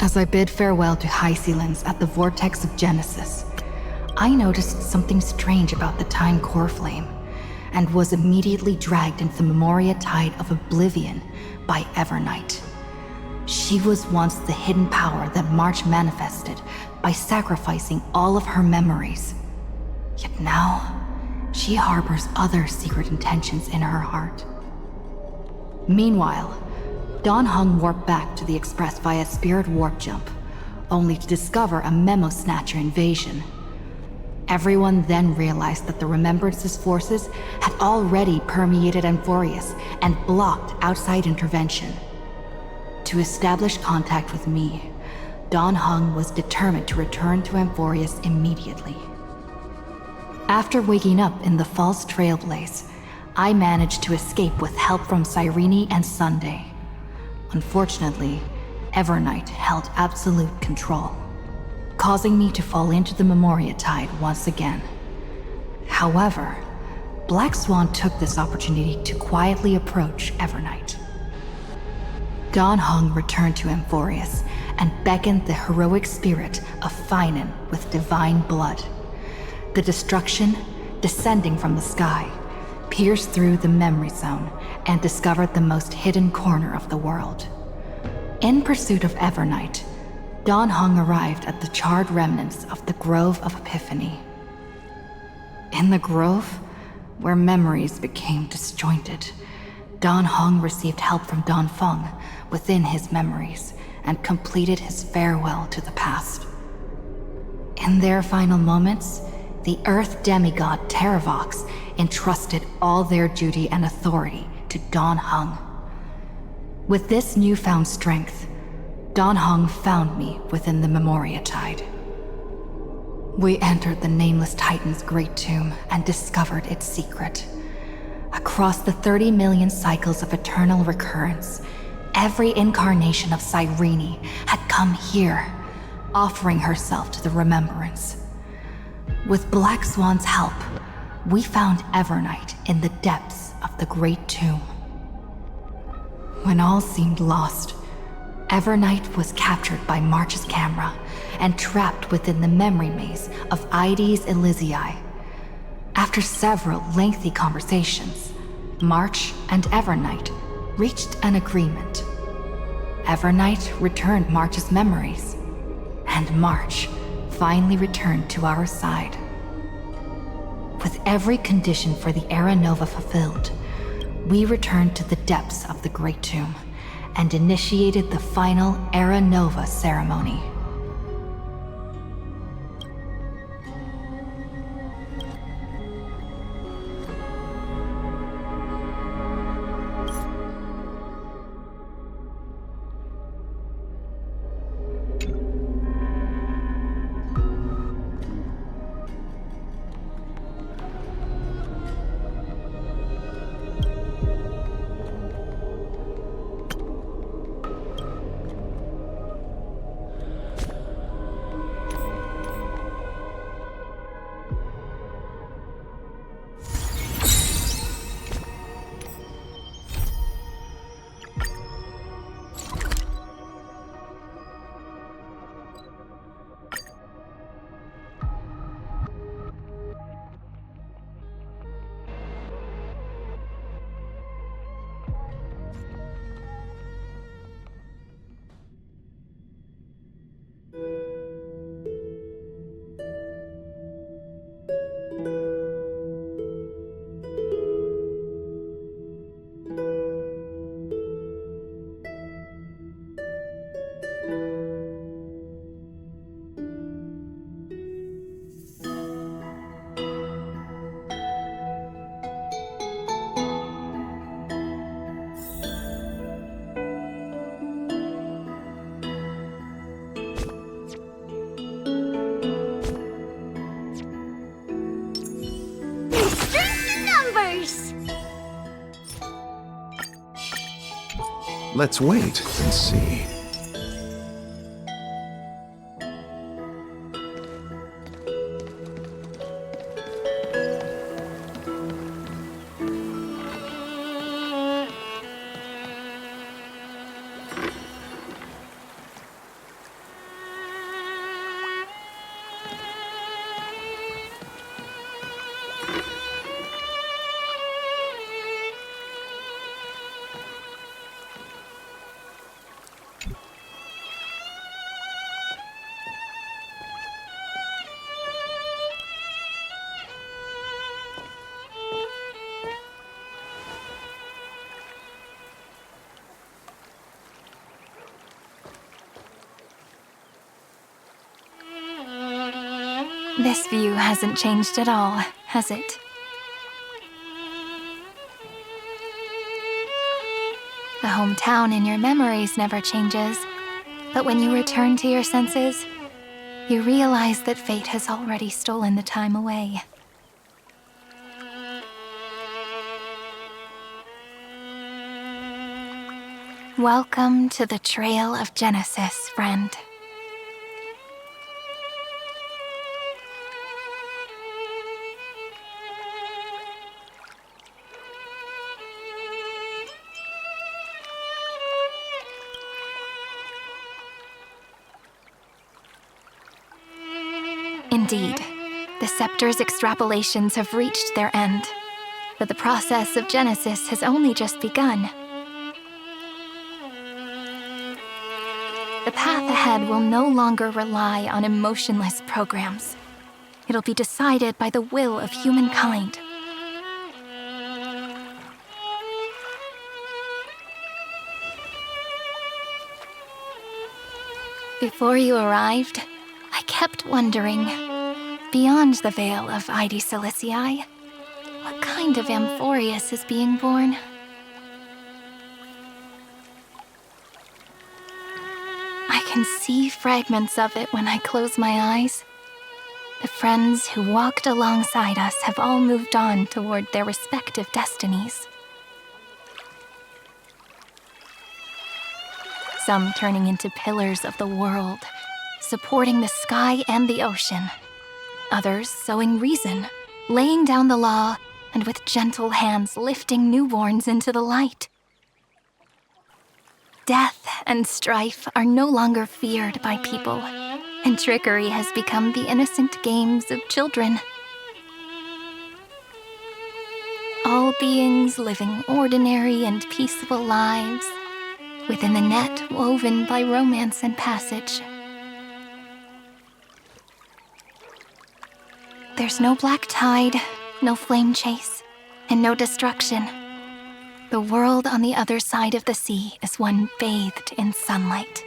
As I bid farewell to Hysealans at the vortex of Genesis, I noticed something strange about the Time core flame, and was immediately dragged into the Memoria Tide of Oblivion by Evernight. She was once the hidden power that March manifested by sacrificing all of her memories. Yet now, she harbors other secret intentions in her heart. Meanwhile, Dan Heng warped back to the Express via spirit warp jump, only to discover a Memo Snatcher invasion. Everyone then realized that the Remembrance's forces had already permeated Amphorius and blocked outside intervention. To establish contact with me, Dan Heng was determined to return to Amphorius immediately. After waking up in the false trailblaze, I managed to escape with help from Cyrene and Sunday. Unfortunately, Evernight held absolute control, causing me to fall into the Memoria Tide once again. However, Black Swan took this opportunity to quietly approach Evernight. Dan Heng returned to Amphorius and beckoned the heroic spirit of Finan with divine blood. The destruction, descending from the sky, pierced through the memory zone and discovered the most hidden corner of the world. In pursuit of Evernight, Dan Heng arrived at the charred remnants of the Grove of Epiphany. In the grove, where memories became disjointed, Dan Heng received help from Dan Feng within his memories and completed his farewell to the past. In their final moments, the Earth demigod Terravox entrusted all their duty and authority to Dan Heng. With this newfound strength, Dan Heng found me within the Memoria Tide. We entered the Nameless Titan's great tomb and discovered its secret. Across the 30 million cycles of eternal recurrence, every incarnation of Cyrene had come here, offering herself to the Remembrance. With Black Swan's help, we found Evernight in the depths of the Great Tomb. When all seemed lost, Evernight was captured by March's camera and trapped within the memory maze of Ides Elysiae. After several lengthy conversations, March and Evernight reached an agreement. Evernight returned March's memories, and March finally returned to our side. With every condition for the Era Nova fulfilled, we returned to the depths of the Great Tomb and initiated the final Era Nova ceremony. Let's wait and see. This view hasn't changed at all, has it? The hometown in your memories never changes, but when you return to your senses, you realize that fate has already stolen the time away. Welcome to the Trail of Genesis, friend. Indeed, the Scepter's extrapolations have reached their end, but the process of Genesis has only just begun. The path ahead will no longer rely on emotionless programs. It'll be decided by the will of humankind. Before you arrived, I kept wondering, beyond the veil of Ide Silicii, what kind of Amphorius is being born? I can see fragments of it when I close my eyes. The friends who walked alongside us have all moved on toward their respective destinies. Some turning into pillars of the world, supporting the sky and the ocean. Others sowing reason, laying down the law, and with gentle hands lifting newborns into the light. Death and strife are no longer feared by people, and trickery has become the innocent games of children. All beings living ordinary and peaceful lives, within the net woven by romance and passage. There's no black tide, no flame chase, and no destruction. The world on the other side of the sea is one bathed in sunlight.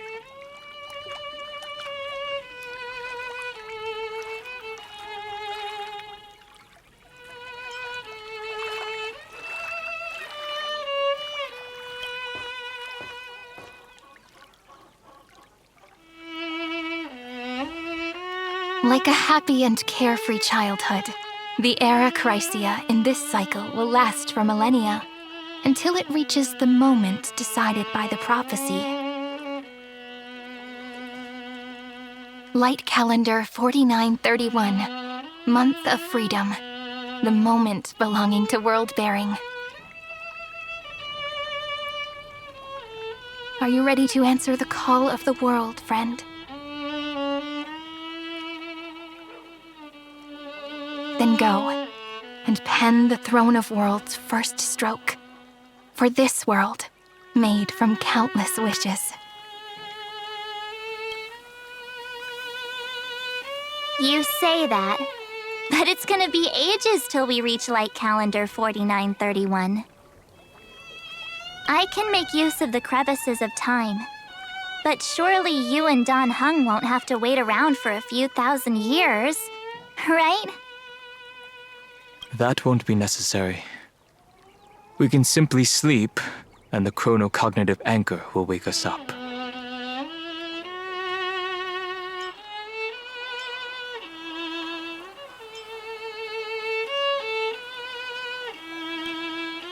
Like a happy and carefree childhood, the era Chrysia in this cycle will last for millennia, until it reaches the moment decided by the prophecy. Light calendar 4931, month of freedom, the moment belonging to world-bearing. Are you ready to answer the call of the world, friend? Then go, and pen the Throne of Worlds' first stroke. For this world, made from countless wishes. You say that, but it's gonna be ages till we reach light calendar 4931. I can make use of the crevices of time, but surely you and Dan Heng won't have to wait around for a few thousand years, right? That won't be necessary. We can simply sleep, and the chronocognitive anchor will wake us up.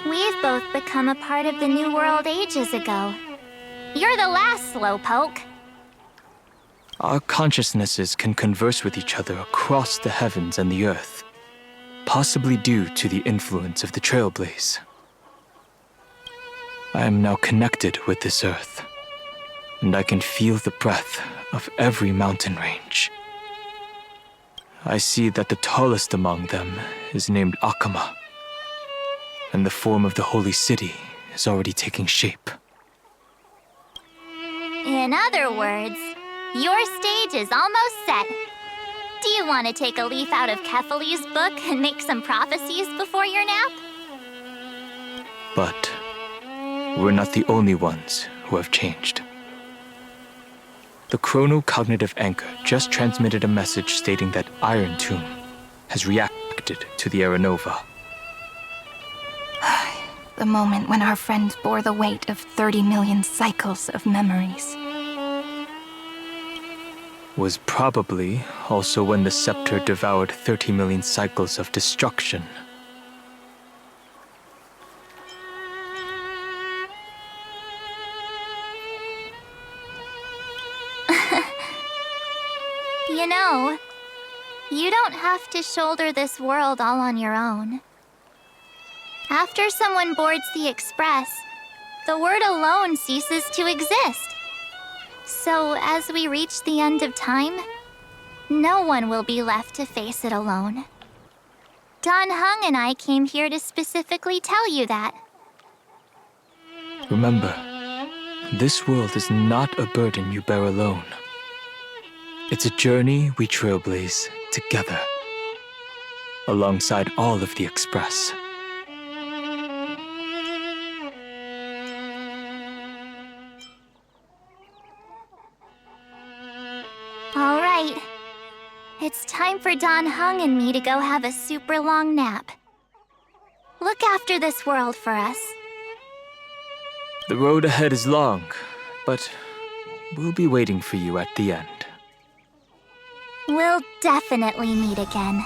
We've both become a part of the New World ages ago. You're the last slowpoke. Our consciousnesses can converse with each other across the heavens and the earth, possibly due to the influence of the Trailblaze. I am now connected with this earth, and I can feel the breath of every mountain range. I see that the tallest among them is named Akama, and the form of the holy city is already taking shape. In other words, your stage is almost set. Do you want to take a leaf out of Kefali's book and make some prophecies before your nap? But we're not the only ones who have changed. The chronocognitive anchor just transmitted a message stating that Iron Tomb has reacted to the Aeronova. The moment when our friend bore the weight of 30 million cycles of memories. Was probably also when the scepter devoured 30 million cycles of destruction. You know, you don't have to shoulder this world all on your own. After someone boards the Express, the word alone ceases to exist. So, as we reach the end of time, no one will be left to face it alone. Don Hung and I came here to specifically tell you that. Remember, this world is not a burden you bear alone. It's a journey we trailblaze together, alongside all of the Express. All right. It's time for Don Hung and me to go have a super long nap. Look after this world for us. The road ahead is long, but we'll be waiting for you at the end. We'll definitely meet again.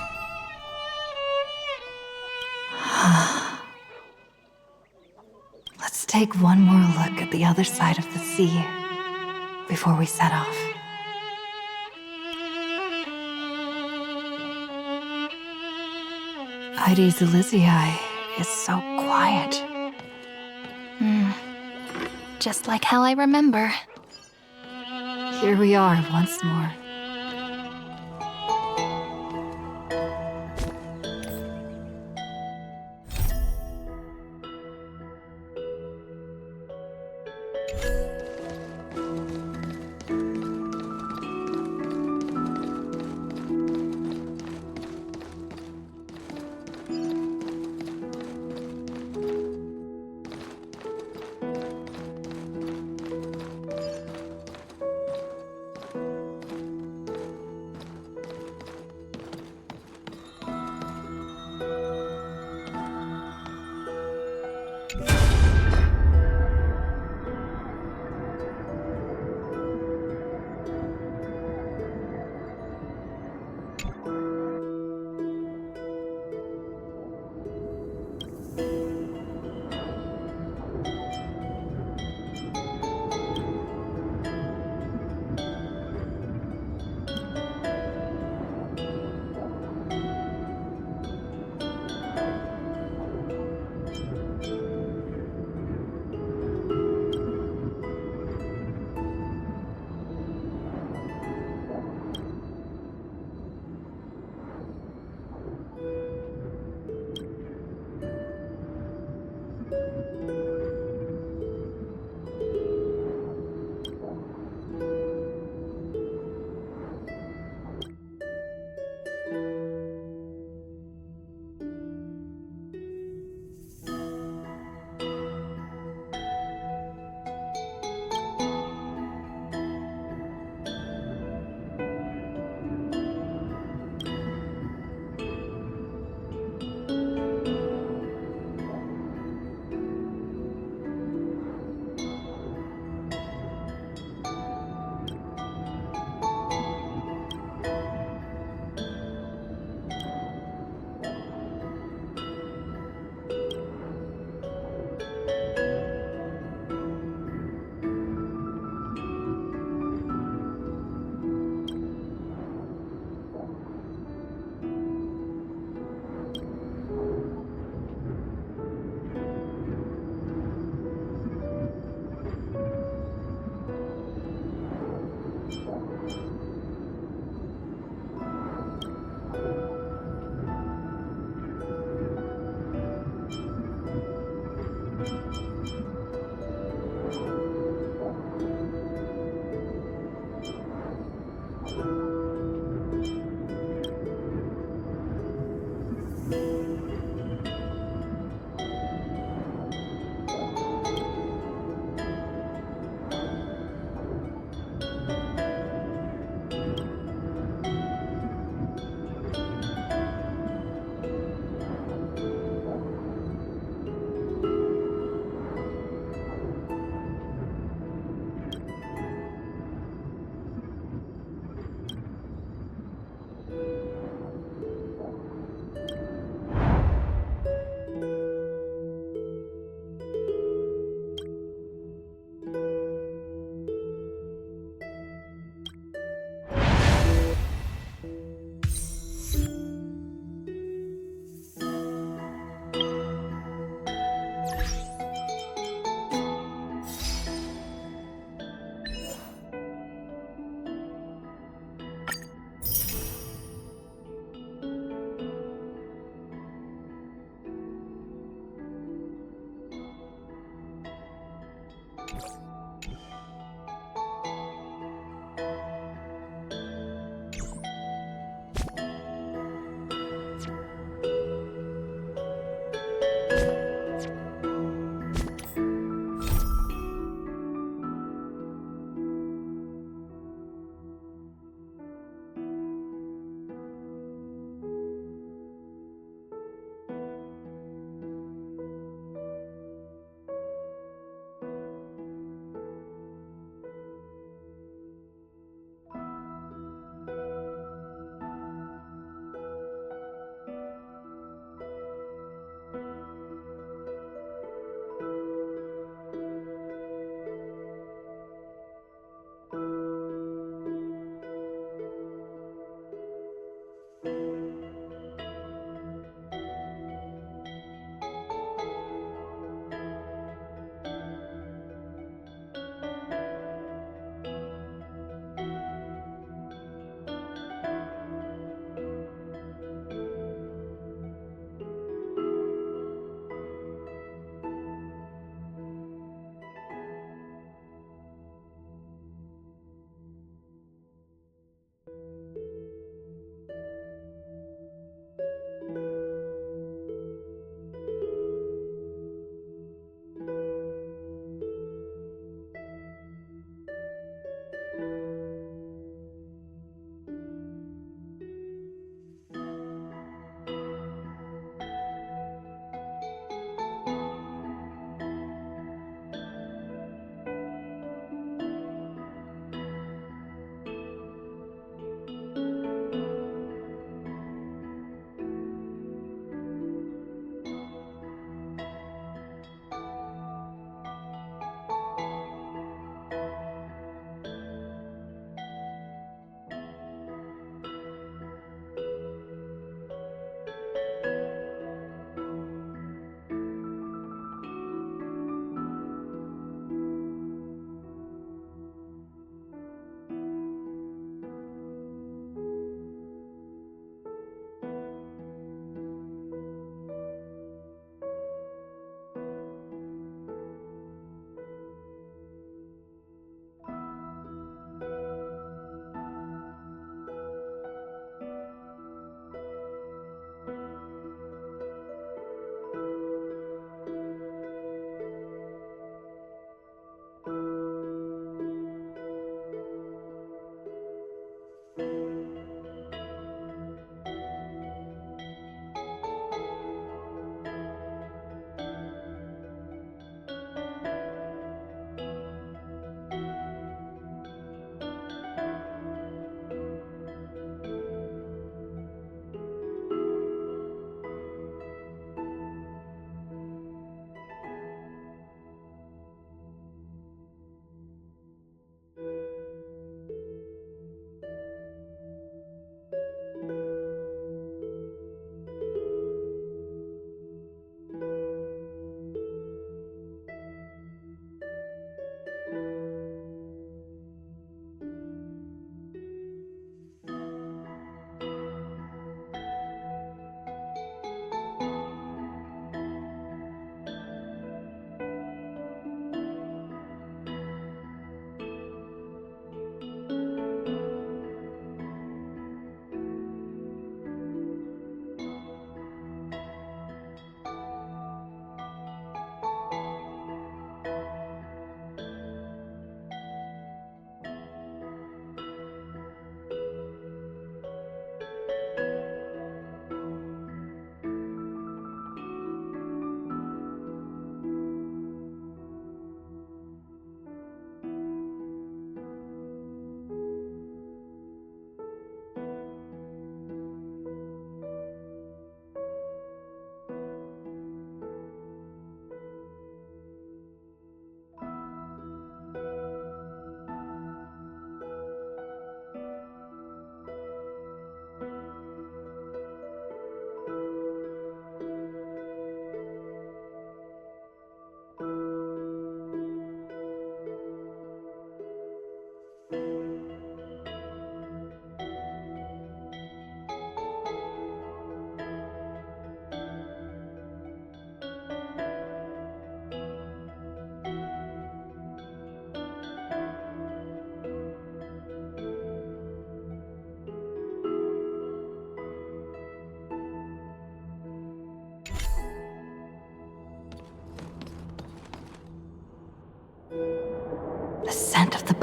Let's take one more look at the other side of the sea before we set off. Heidi's Elysiae is so quiet. Just like how I remember. Here we are once more.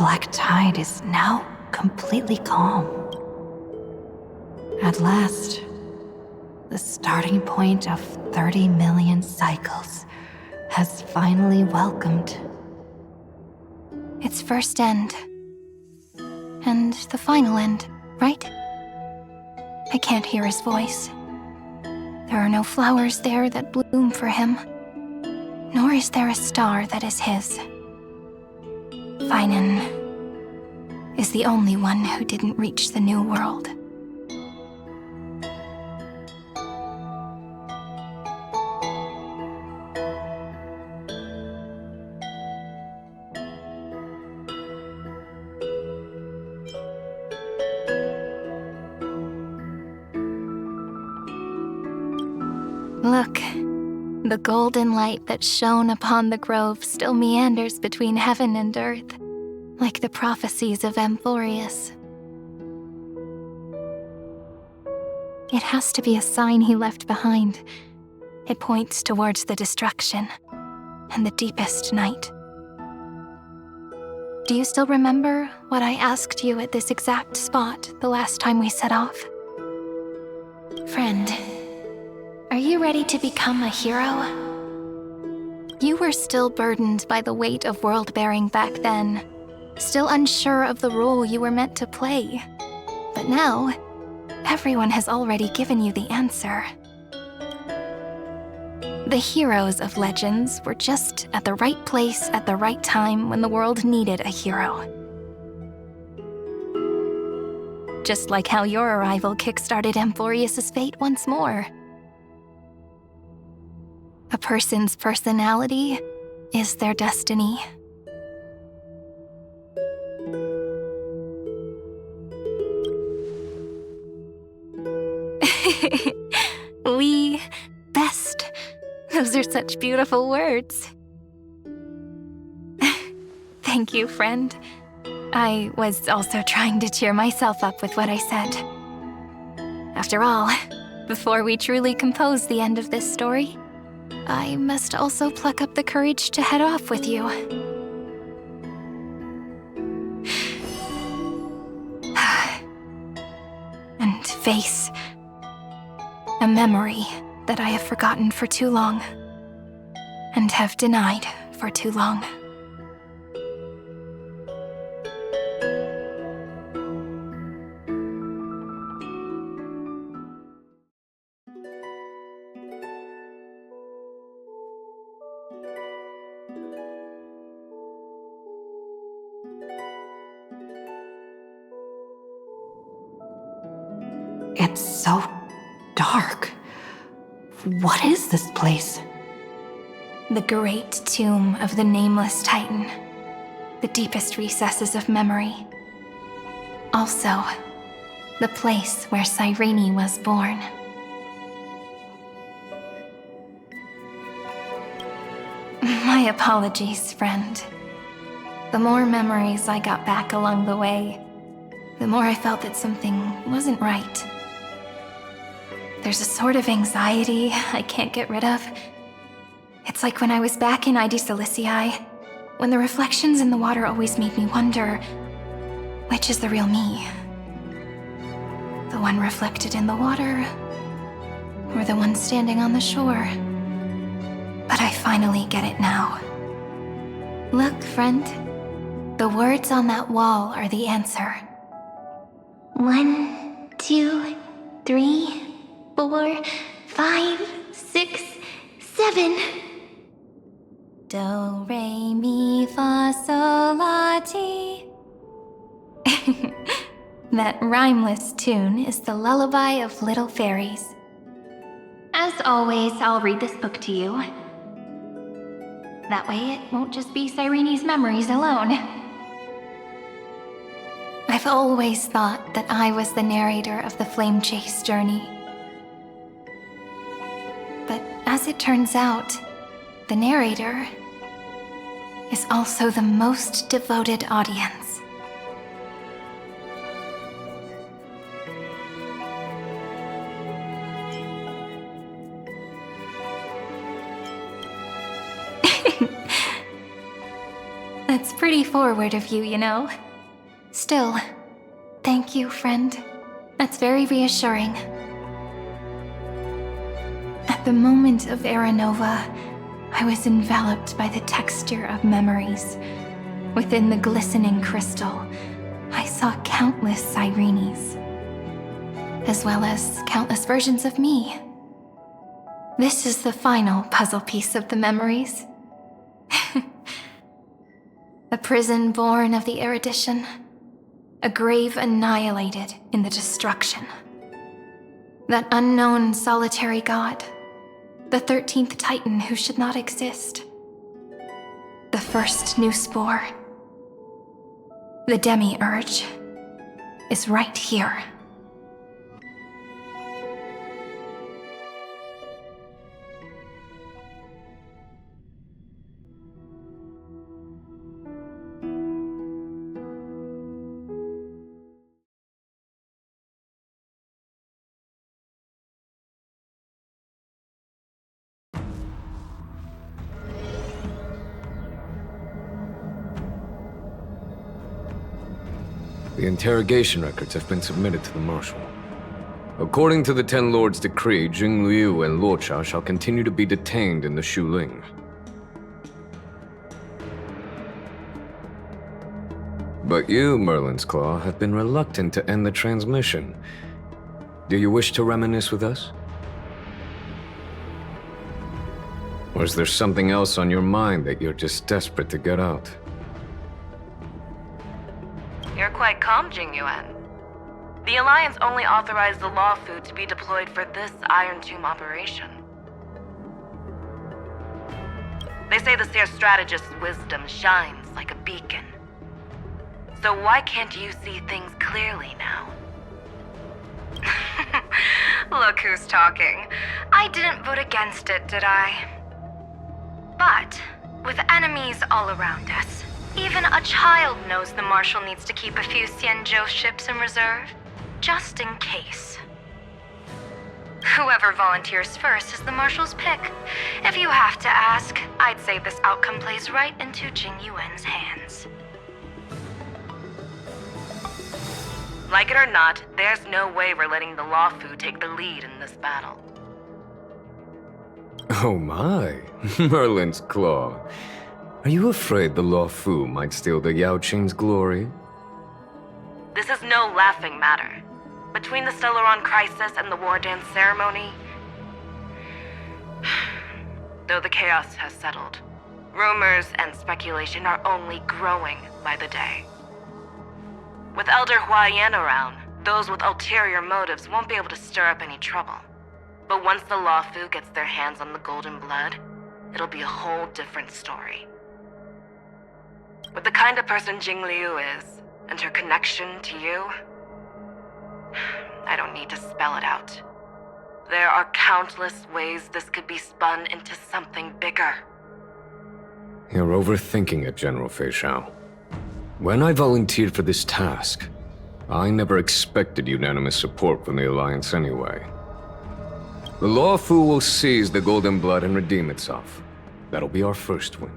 black tide is now completely calm. At last, the starting point of 30 million cycles has finally welcomed. Its first end. And the final end, right? I can't hear his voice. There are no flowers there that bloom for him, nor is there a star that is his. Finan is the only one who didn't reach the new world. Look, the golden light that shone upon the grove still meanders between heaven and earth, like the prophecies of Amphorius. It has to be a sign he left behind. It points towards the destruction and the deepest night. Do you still remember what I asked you at this exact spot the last time we set off? Friend, are you ready to become a hero? You were still burdened by the weight of world-bearing back then, still unsure of the role you were meant to play. But now, everyone has already given you the answer. The heroes of legends were just at the right place at the right time when the world needed a hero. Just like how your arrival kickstarted Amphorius' fate once more. A person's personality is their destiny. We best. Those are such beautiful words. Thank you, friend. I was also trying to cheer myself up with what I said. After all, before we truly compose the end of this story, I must also pluck up the courage to head off with you. And face a memory that I have forgotten for too long, and have denied for too long. It's so dark. What is this place? The great tomb of the nameless Titan. The deepest recesses of memory. Also, the place where Cyrene was born. My apologies, friend. The more memories I got back along the way, the more I felt that something wasn't right. There's a sort of anxiety I can't get rid of. It's like when I was back in ID Silicii, when the reflections in the water always made me wonder, which is the real me? The one reflected in the water, or the one standing on the shore? But I finally get it now. Look, friend. The words on that wall are the answer. 1, 2, 3, 4, 5, 6, 7. Do, re, mi, fa, sol, la, ti. That rhymeless tune is the lullaby of little fairies. As always, I'll read this book to you. That way it won't just be Cyrene's memories alone. I've always thought that I was the narrator of the Flame Chase journey. But as it turns out, the narrator is also the most devoted audience. That's That's pretty forward of you, you know. Still, thank you, friend. That's very reassuring. At the moment of Era Nova, I was enveloped by the texture of memories. Within the glistening crystal, I saw countless Sirenes, as well as countless versions of me. This is the final puzzle piece of the memories. A prison born of the erudition, a grave annihilated in the destruction. That unknown solitary god, the 13th Titan who should not exist. The first new spore, the demiurge, is right here. The interrogation records have been submitted to the Marshal. According to the Ten Lords' decree, Jing Liu and Luocha shall continue to be detained in the Shuling. But you, Merlin's Claw, have been reluctant to end the transmission. Do you wish to reminisce with us? Or is there something else on your mind that you're just desperate to get out? You're quite calm, Jing Yuan. The Alliance only authorized the law food to be deployed for this Iron Tomb operation. They say the Seer Strategist's wisdom shines like a beacon. So why can't you see things clearly now? Look who's talking. I didn't vote against it, did I? But, with enemies all around us, even a child knows the Marshal needs to keep a few Xianzhou ships in reserve, just in case. Whoever volunteers first is the Marshal's pick. If you have to ask, I'd say this outcome plays right into Jing Yuan's hands. Like it or not, there's no way we're letting the Law Fu take the lead in this battle. Oh my, Merlin's Claw. Are you afraid the Law Fu might steal the Yao Qing's glory? This is no laughing matter. Between the Stellaron crisis and the War Dance ceremony, though the chaos has settled, rumors and speculation are only growing by the day. With Elder Huaiyan around, those with ulterior motives won't be able to stir up any trouble. But once the Law Fu gets their hands on the golden blood, it'll be a whole different story. With the kind of person Jing Liu is, and her connection to you, I don't need to spell it out. There are countless ways this could be spun into something bigger. You're overthinking it, General Fei Shao. When I volunteered for this task, I never expected unanimous support from the Alliance anyway. The Law Fu will seize the Golden Blood and redeem itself. That'll be our first win.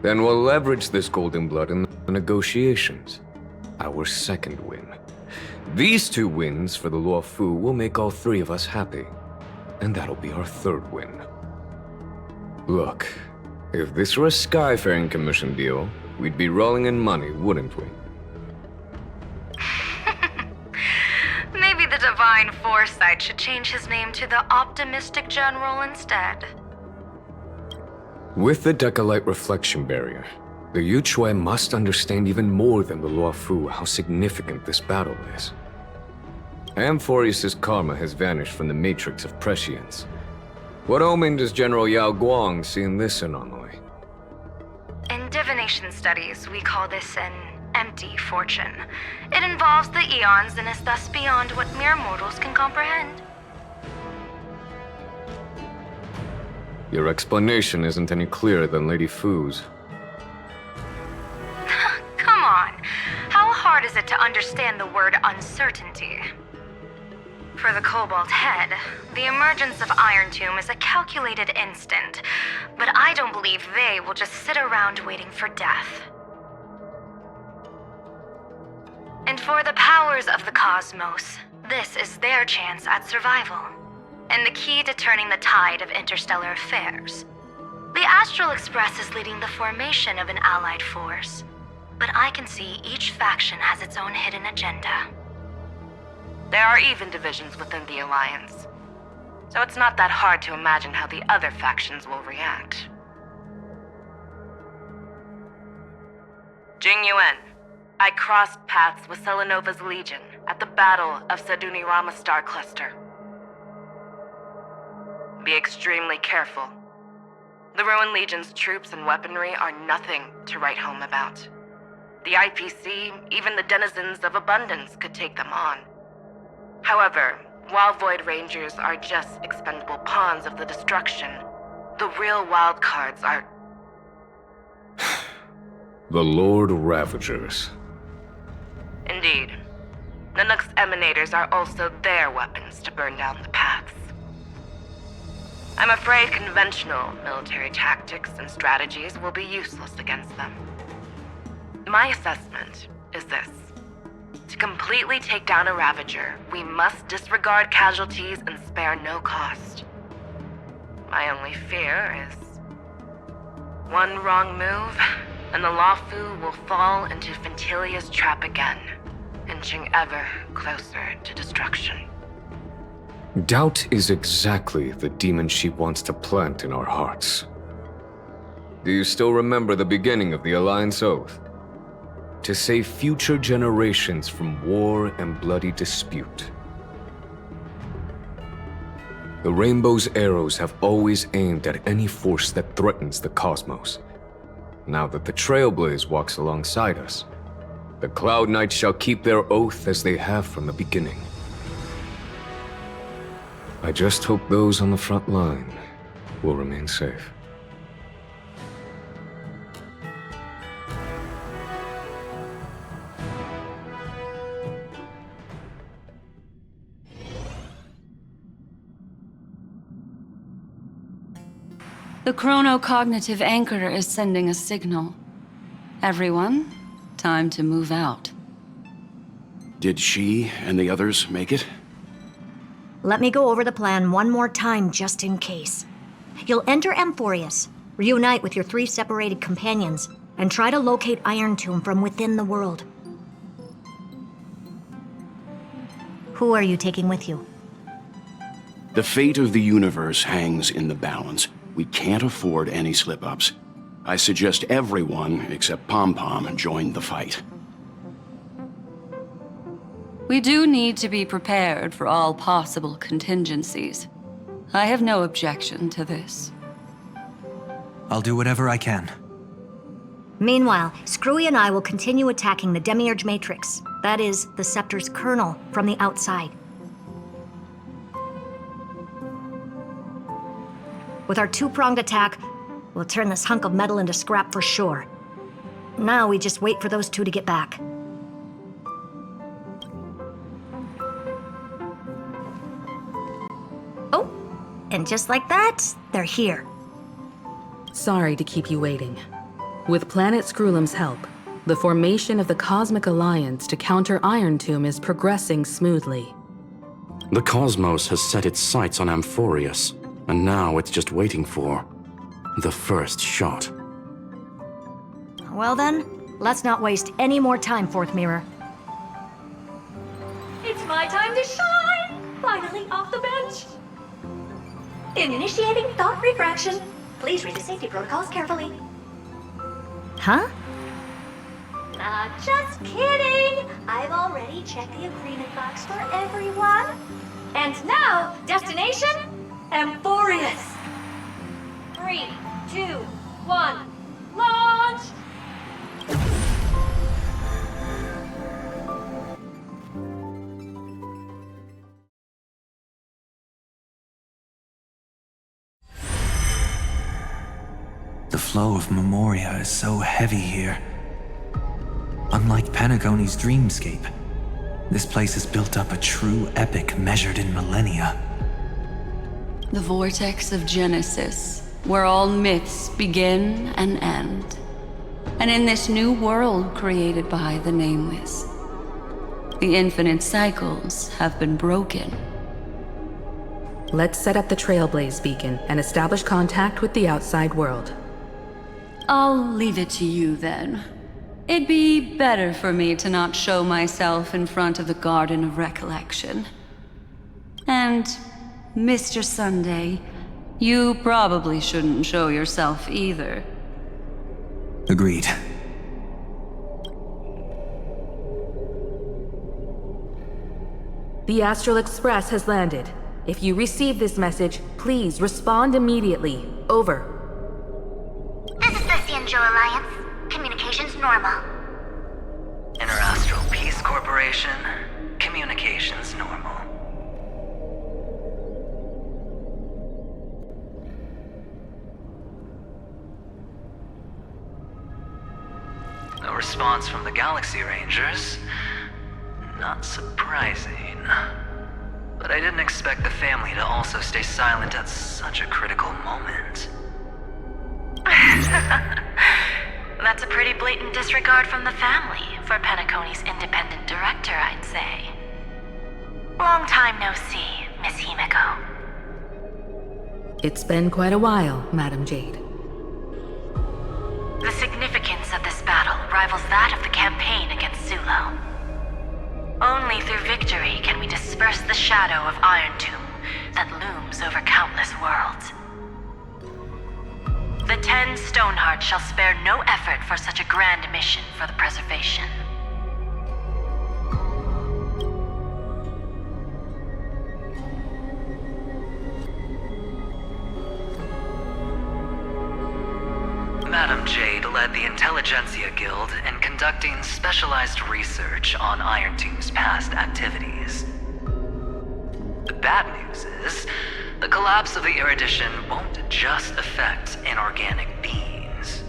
Then we'll leverage this Golden Blood in the negotiations. Our second win. These two wins for the Law Fu will make all three of us happy. And that'll be our third win. Look, if this were a Skyfaring Commission deal, we'd be rolling in money, wouldn't we? Maybe the Divine Foresight should change his name to the Optimistic General instead. With the Decalite Reflection Barrier, the Yuchuan must understand even more than the Law Fu how significant this battle is. Amphorius' karma has vanished from the matrix of prescience. What omen does General Yao Guang see in this anomaly? In divination studies, we call this an empty fortune. It involves the eons and is thus beyond what mere mortals can comprehend. Your explanation isn't any clearer than Lady Fu's. Come on. How hard is it to understand the word uncertainty? For the Cobalt Head, the emergence of Iron Tomb is a calculated instant, but I don't believe they will just sit around waiting for death. For the powers of the cosmos, this is their chance at survival, and the key to turning the tide of interstellar affairs. The Astral Express is leading the formation of an allied force, but I can see each faction has its own hidden agenda. There are even divisions within the Alliance, so it's not that hard to imagine how the other factions will react. Jing Yuan, I crossed paths with Selenova's Legion at the Battle of Sadunirama Star Cluster. Be extremely careful. The Ruined Legion's troops and weaponry are nothing to write home about. The IPC, even the denizens of Abundance, could take them on. However, while Void Rangers are just expendable pawns of the destruction, the real wildcards are... The Lord Ravagers. Indeed. Nanook's emanators are also their weapons to burn down the paths. I'm afraid conventional military tactics and strategies will be useless against them. My assessment is this. To completely take down a Ravager, we must disregard casualties and spare no cost. My only fear is... one wrong move, and the Lawfu will fall into Fintilia's trap again, inching ever closer to destruction. Doubt is exactly the demon she wants to plant in our hearts. Do you still remember the beginning of the Alliance Oath? To save future generations from war and bloody dispute. The Rainbow's arrows have always aimed at any force that threatens the cosmos. Now that the Trailblaze walks alongside us, the Cloud Knights shall keep their oath as they have from the beginning. I just hope those on the front line will remain safe. The chronocognitive anchor is sending a signal. Everyone, time to move out. Did she and the others make it? Let me go over the plan one more time just in case. You'll enter Amphorius, reunite with your 3 separated companions, and try to locate Iron Tomb from within the world. Who are you taking with you? The fate of the universe hangs in the balance. We can't afford any slip-ups. I suggest everyone, except Pom-Pom, join the fight. We do need to be prepared for all possible contingencies. I have no objection to this. I'll do whatever I can. Meanwhile, Screwy and I will continue attacking the Demiurge Matrix. That is, the Scepter's kernel, from the outside. With our 2-pronged attack, we'll turn this hunk of metal into scrap for sure. Now we just wait for those 2 to get back. Oh, and just like that, they're here. Sorry to keep you waiting. With Planet Screwlum's help, the formation of the Cosmic Alliance to counter Iron Tomb is progressing smoothly. The cosmos has set its sights on Amphorius, and now it's just waiting for the first shot. Well then, let's not waste any more time, Fourth Mirror. It's my time to shine! Finally off the bench! Initiating thought refraction. Please read the safety protocols carefully. Huh? Just kidding! I've already checked the agreement box for everyone. And now, destination? Amphorius! 3, 2, 1, launch! The flow of Memoria is so heavy here. Unlike Panagoni's dreamscape, this place has built up a true epic measured in millennia. The vortex of Genesis, where all myths begin and end. And in this new world created by the Nameless, The infinite cycles have been broken. Let's set up the Trailblaze beacon and establish contact with the outside world. I'll leave it to you then. It'd be better for me to not show myself in front of the Garden of Recollection. And, Mr. Sunday, you probably shouldn't show yourself either. Agreed. The Astral Express has landed. If you receive this message, please respond immediately. Over. This is the Xianzhou Alliance. Communications normal. Interastral Peace Corporation. Communications normal. No response from the Galaxy Rangers. Not surprising. But I didn't expect the family to also stay silent at such a critical moment. That's a pretty blatant disregard from the family for Penacony's independent director, I'd say. Long time no see, Miss Himiko. It's been quite a while, Madam Jade. The significance of this battle rivals that of the campaign against Zulo. Only through victory can we disperse the shadow of Iron Tomb that looms over countless worlds. The 10 Stonehearts shall spare no effort for such a grand mission for the preservation. Madam Jade led the Intelligentsia Guild in conducting specialized research on Iron Tomb's past activities. The bad news is, the collapse of the Erudition won't just affect inorganic beings.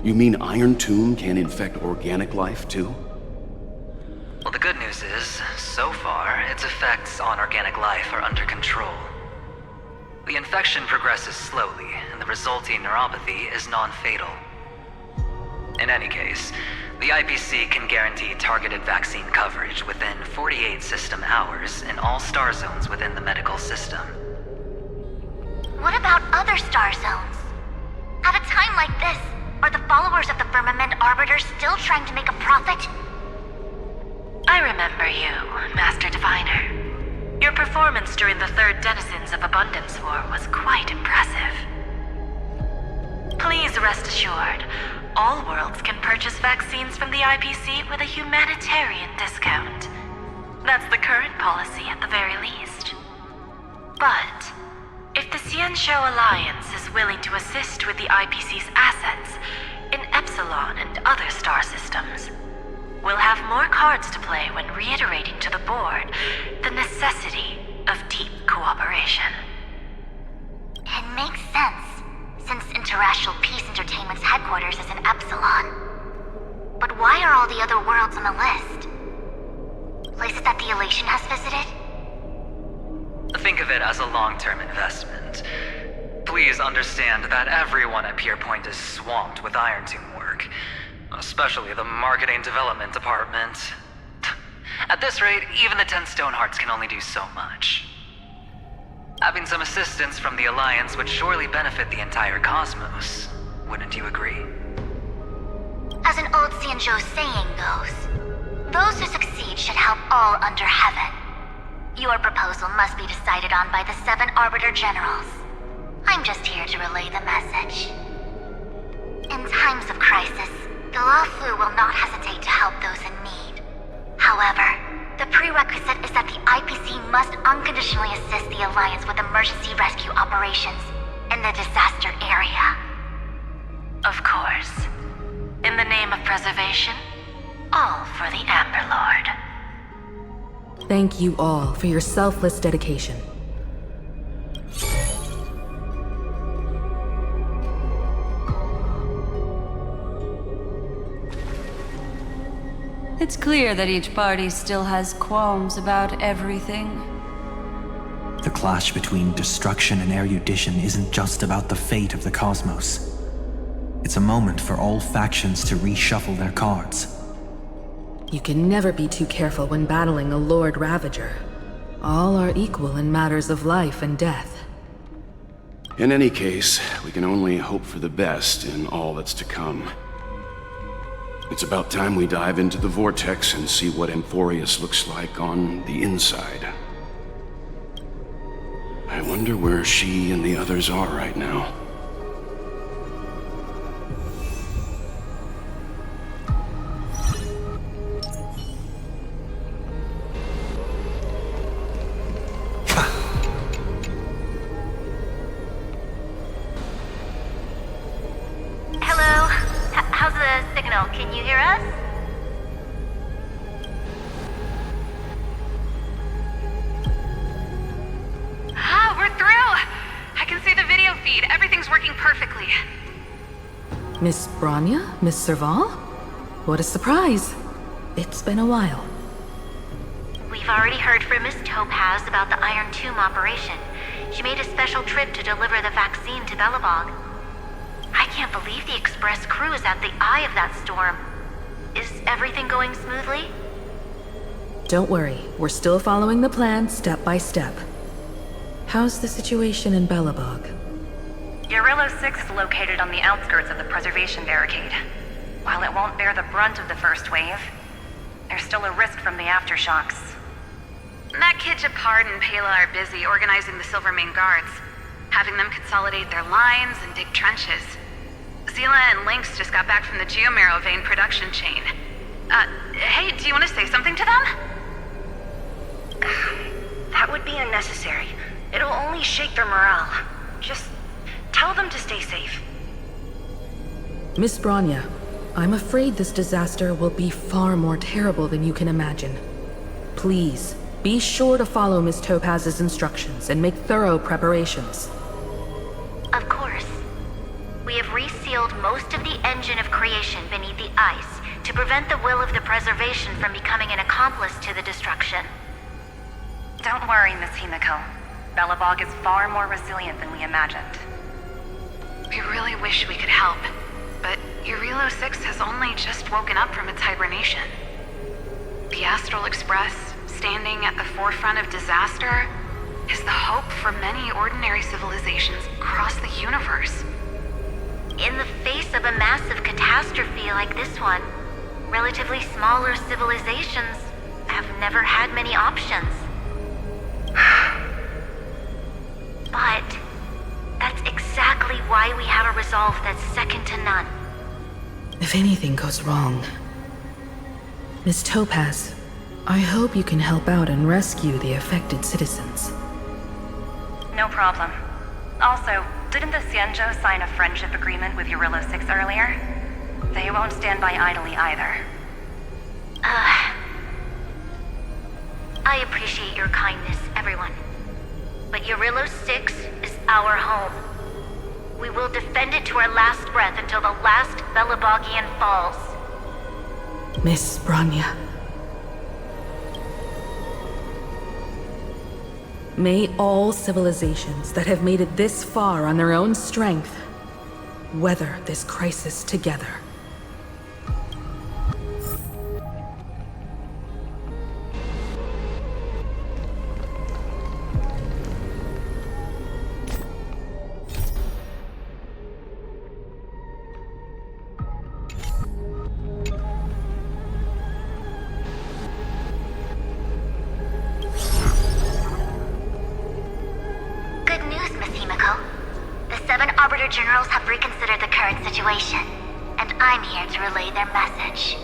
You mean Iron Tomb can infect organic life, too? Well, the good news is, so far, its effects on organic life are under control. The infection progresses slowly, and the resulting neuropathy is non-fatal. In any case, the IPC can guarantee targeted vaccine coverage within 48 system hours in all star zones within the medical system. What about other star zones? At a time like this, are the followers of the Firmament Arbiter still trying to make a profit? I remember you, Master Diviner. Your performance during the Third Denizens of Abundance War was quite impressive. Please rest assured, all worlds can purchase vaccines from the IPC with a humanitarian discount. That's the current policy at the very least. But, if the Xianzhou Alliance is willing to assist with the IPC's assets in Epsilon and other star systems, we'll have more cards to play when reiterating to the board the necessity of deep cooperation. It makes sense, since Interastral Peace Entertainment's headquarters is in Epsilon. But why are all the other worlds on the list? Places that the Elation has visited? Think of it as a long-term investment. Please understand that everyone at Pierpoint is swamped with Iron Tomb work. Especially the marketing development department. At this rate, even the 10 Stonehearts can only do so much. Having some assistance from the Alliance would surely benefit the entire cosmos. Wouldn't you agree? As an old Xianzhou saying goes, those who succeed should help all under heaven. Your proposal must be decided on by the 7 Arbiter Generals. I'm just here to relay the message. In times of crisis, the Luofu will not hesitate to help those in need. However, the prerequisite is that the IPC must unconditionally assist the Alliance with emergency rescue operations in the disaster area. Of course. In the name of preservation, all for the Amber Lord. Thank you all for your selfless dedication. It's clear that each party still has qualms about everything. The clash between destruction and erudition isn't just about the fate of the cosmos. It's a moment for all factions to reshuffle their cards. You can never be too careful when battling a Lord Ravager. All are equal in matters of life and death. In any case, we can only hope for the best in all that's to come. It's about time we dive into the vortex and see what Amphorius looks like on the inside. I wonder where she and the others are right now. Hello? How's the signal? Can you hear us? Ah, we're through! I can see the video feed. Everything's working perfectly. Miss Bronya? Miss Serval? What a surprise. It's been a while. We've already heard from Miss Topaz about the Iron Tomb operation. She made a special trip to deliver the vaccine to Belobog. I can't believe the Express crew is at the eye of that storm. Is everything going smoothly? Don't worry, we're still following the plan step by step. How's the situation in Belobog? Urillo 6 is located on the outskirts of the preservation barricade. While it won't bear the brunt of the first wave, there's still a risk from the aftershocks. That kid Japard and Pela are busy organizing the Silvermane guards, having them consolidate their lines and dig trenches. Zila and Lynx just got back from the Geomarrow vein production chain. Hey, do you want to say something to them? That would be unnecessary. It'll only shake their morale. Just tell them to stay safe. Miss Bronya, I'm afraid this disaster will be far more terrible than you can imagine. Please, be sure to follow Miss Topaz's instructions and make thorough preparations. Of course. We have resealed most of the engine of creation beneath the ice to prevent the will of the preservation from becoming an accomplice to the destruction. Don't worry, Miss Himiko. Belobog is far more resilient than we imagined. We really wish we could help, but Urillo 6 has only just woken up from its hibernation. The Astral Express, standing at the forefront of disaster, is the hope for many ordinary civilizations across the universe. In the face of a massive catastrophe like this one, relatively smaller civilizations have never had many options. But that's exactly why we have a resolve that's second to none. If anything goes wrong... Miss Topaz, I hope you can help out and rescue the affected citizens. No problem. Also, didn't the Xianzhou sign a friendship agreement with Urillo 6 earlier? They won't stand by idly either. I appreciate your kindness, everyone. But Urillo 6 is our home. We will defend it to our last breath until the last Belobogian falls. Miss Bronya. May all civilizations that have made it this far on their own strength weather this crisis together. Good news, Miss Himiko. The 7 Arbiter Generals have reconsidered the current situation, and I'm here to relay their message.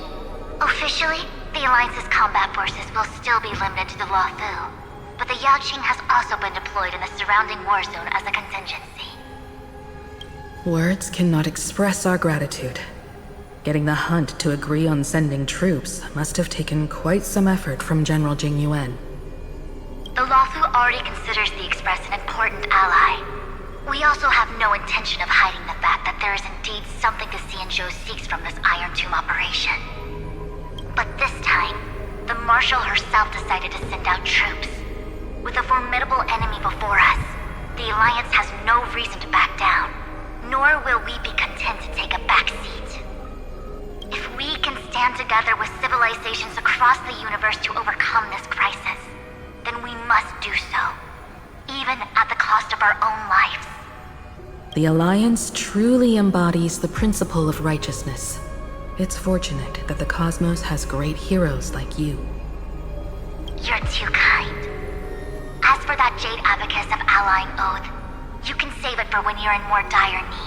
Officially, the Alliance's combat forces will still be limited to the Luofu, but the Yaoqing has also been deployed in the surrounding war zone as a contingency. Words cannot express our gratitude. Getting the Hunt to agree on sending troops must have taken quite some effort from General Jing Yuan. The Luofu already considers the Express an important ally. We also have no intention of hiding the fact that there is indeed something the Xianzhou seeks from this Iron Tomb operation. But this time, the Marshal herself decided to send out troops. With a formidable enemy before us, the Alliance has no reason to back down, nor will we be content to take a back seat. If we can stand together with civilizations across the universe to overcome this crisis, then we must do so, even at the cost of our own lives. The Alliance truly embodies the principle of righteousness. It's fortunate that the cosmos has great heroes like you. You're too kind. As for that Jade Abacus of Allying Oath, you can save it for when you're in more dire need.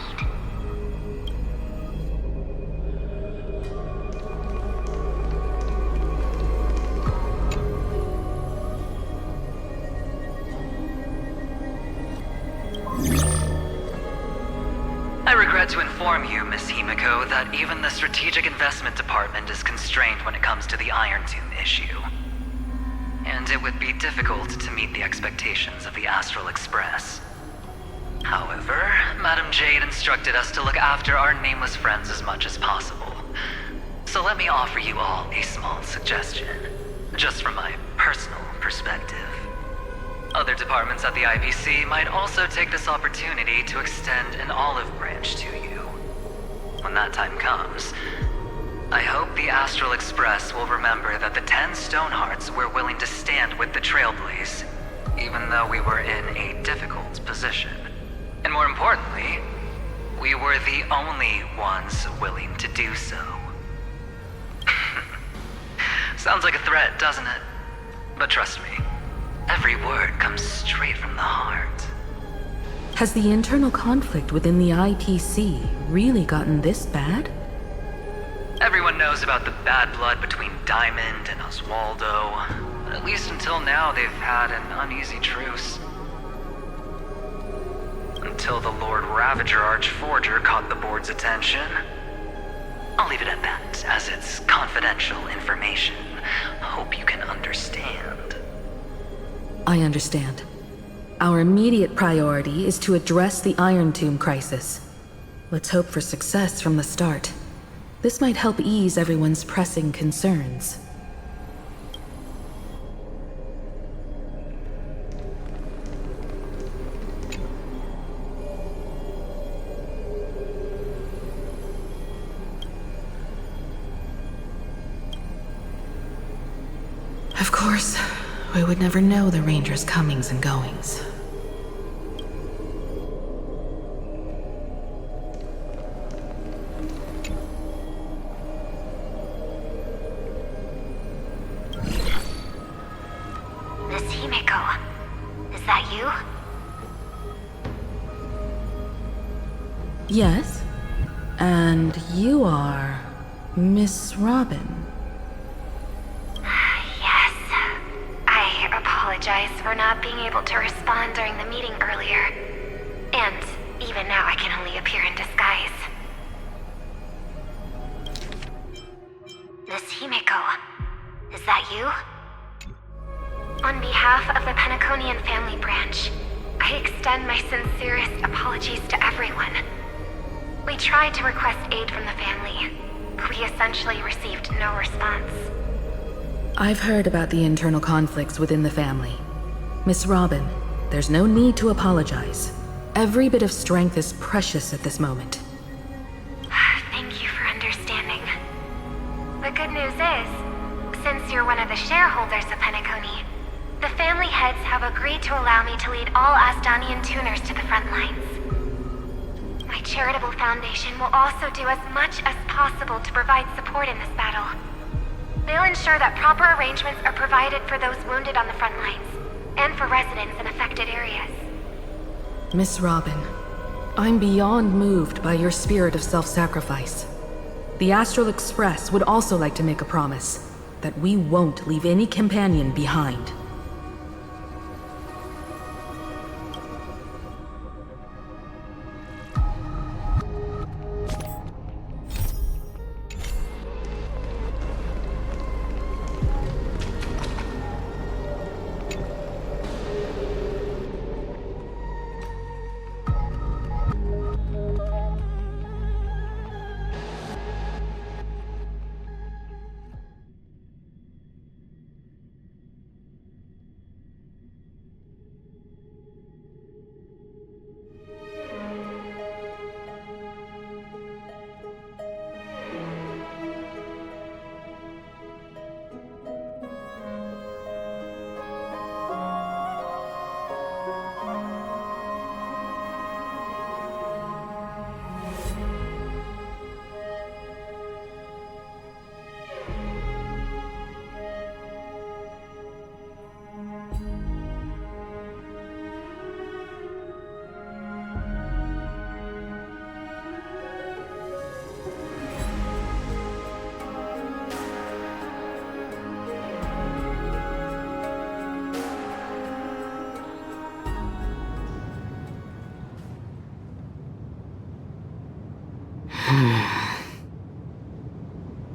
I regret to inform you, Miss Himiko, that even the Strategic Investment Department is constrained when it comes to the Iron Tomb issue. And it would be difficult to meet the expectations of the Astral Express. However, Madam Jade instructed us to look after our nameless friends as much as possible. So let me offer you all a small suggestion, just from my personal perspective. Other departments at the IPC might also take this opportunity to extend an olive branch to you. When that time comes, I hope the Astral Express will remember that the 10 Stonehearts were willing to stand with the Trailblaze, even though we were in a difficult position. And more importantly, we were the only ones willing to do so. Sounds like a threat, doesn't it? But trust me, every word comes straight from the heart. Has the internal conflict within the IPC really gotten this bad? Everyone knows about the bad blood between Diamond and Oswaldo. But at least until now, they've had an uneasy truce. Until the Lord Ravager Archforger caught the board's attention. I'll leave it at that, as it's confidential information. Hope you can understand. I understand. Our immediate priority is to address the Iron Tomb crisis. Let's hope for success from the start. This might help ease everyone's pressing concerns. Of course, we would never know the Ranger's comings and goings. Miss Himiko, is that you? Yes? And you are Miss Robin. Yes. I apologize for not being able to respond during the meeting earlier. And even now I can only appear in disguise. Miss Himiko, is that you? On behalf of the Penaconian family branch, I extend my sincerest apologies to everyone. We tried to request aid from the family, but we essentially received no response. I've heard about the internal conflicts within the family. Miss Robin, there's no need to apologize. Every bit of strength is precious at this moment. Thank you for understanding. The good news is, since you're one of the shareholders of Penacony, the family heads have agreed to allow me to lead all Astonian tuners to the front lines. My charitable foundation will also do as much as possible to provide support in this battle. They'll ensure that proper arrangements are provided for those wounded on the front lines, and for residents in affected areas. Miss Robin, I'm beyond moved by your spirit of self-sacrifice. The Astral Express would also like to make a promise that we won't leave any companion behind.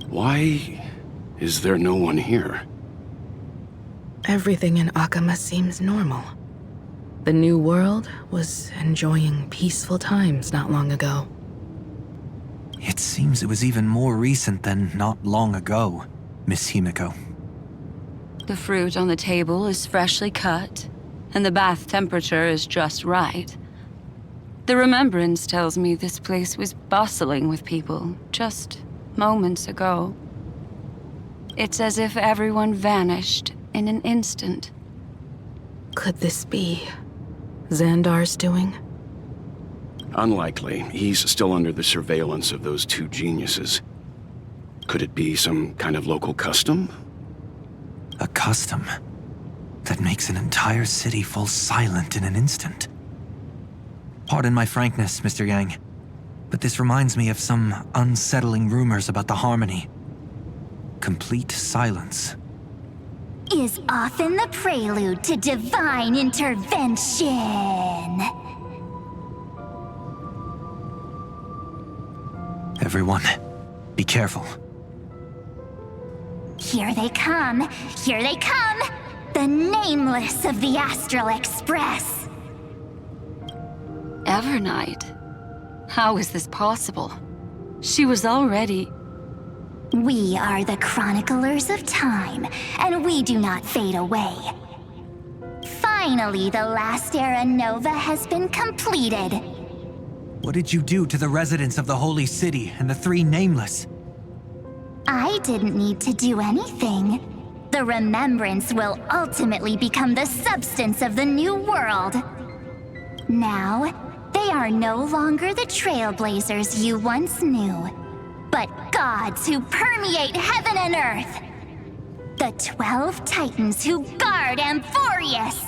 Why is there no one here? Everything in Akama seems normal. The new world was enjoying peaceful times not long ago. It seems it was even more recent than not long ago, Miss Himiko. The fruit on the table is freshly cut, and the bath temperature is just right. The remembrance tells me this place was bustling with people just moments ago. It's as if everyone vanished in an instant. Could this be Xandar's doing? Unlikely. He's still under the surveillance of those two geniuses. Could it be some kind of local custom? A custom that makes an entire city fall silent in an instant. Pardon my frankness, Mr. Yang, but this reminds me of some unsettling rumors about the Harmony. Complete silence. Is often the prelude to divine intervention. Everyone, be careful. Here they come! Here they come! The Nameless of the Astral Express! Evernight? How is this possible? She was already... We are the chroniclers of time, and we do not fade away. Finally, the last era Nova has been completed. What did you do to the residents of the Holy City and the three Nameless? I didn't need to do anything. The remembrance will ultimately become the substance of the new world. Now, they are no longer the trailblazers you once knew, but gods who permeate heaven and earth. The 12 titans who guard Amphorius.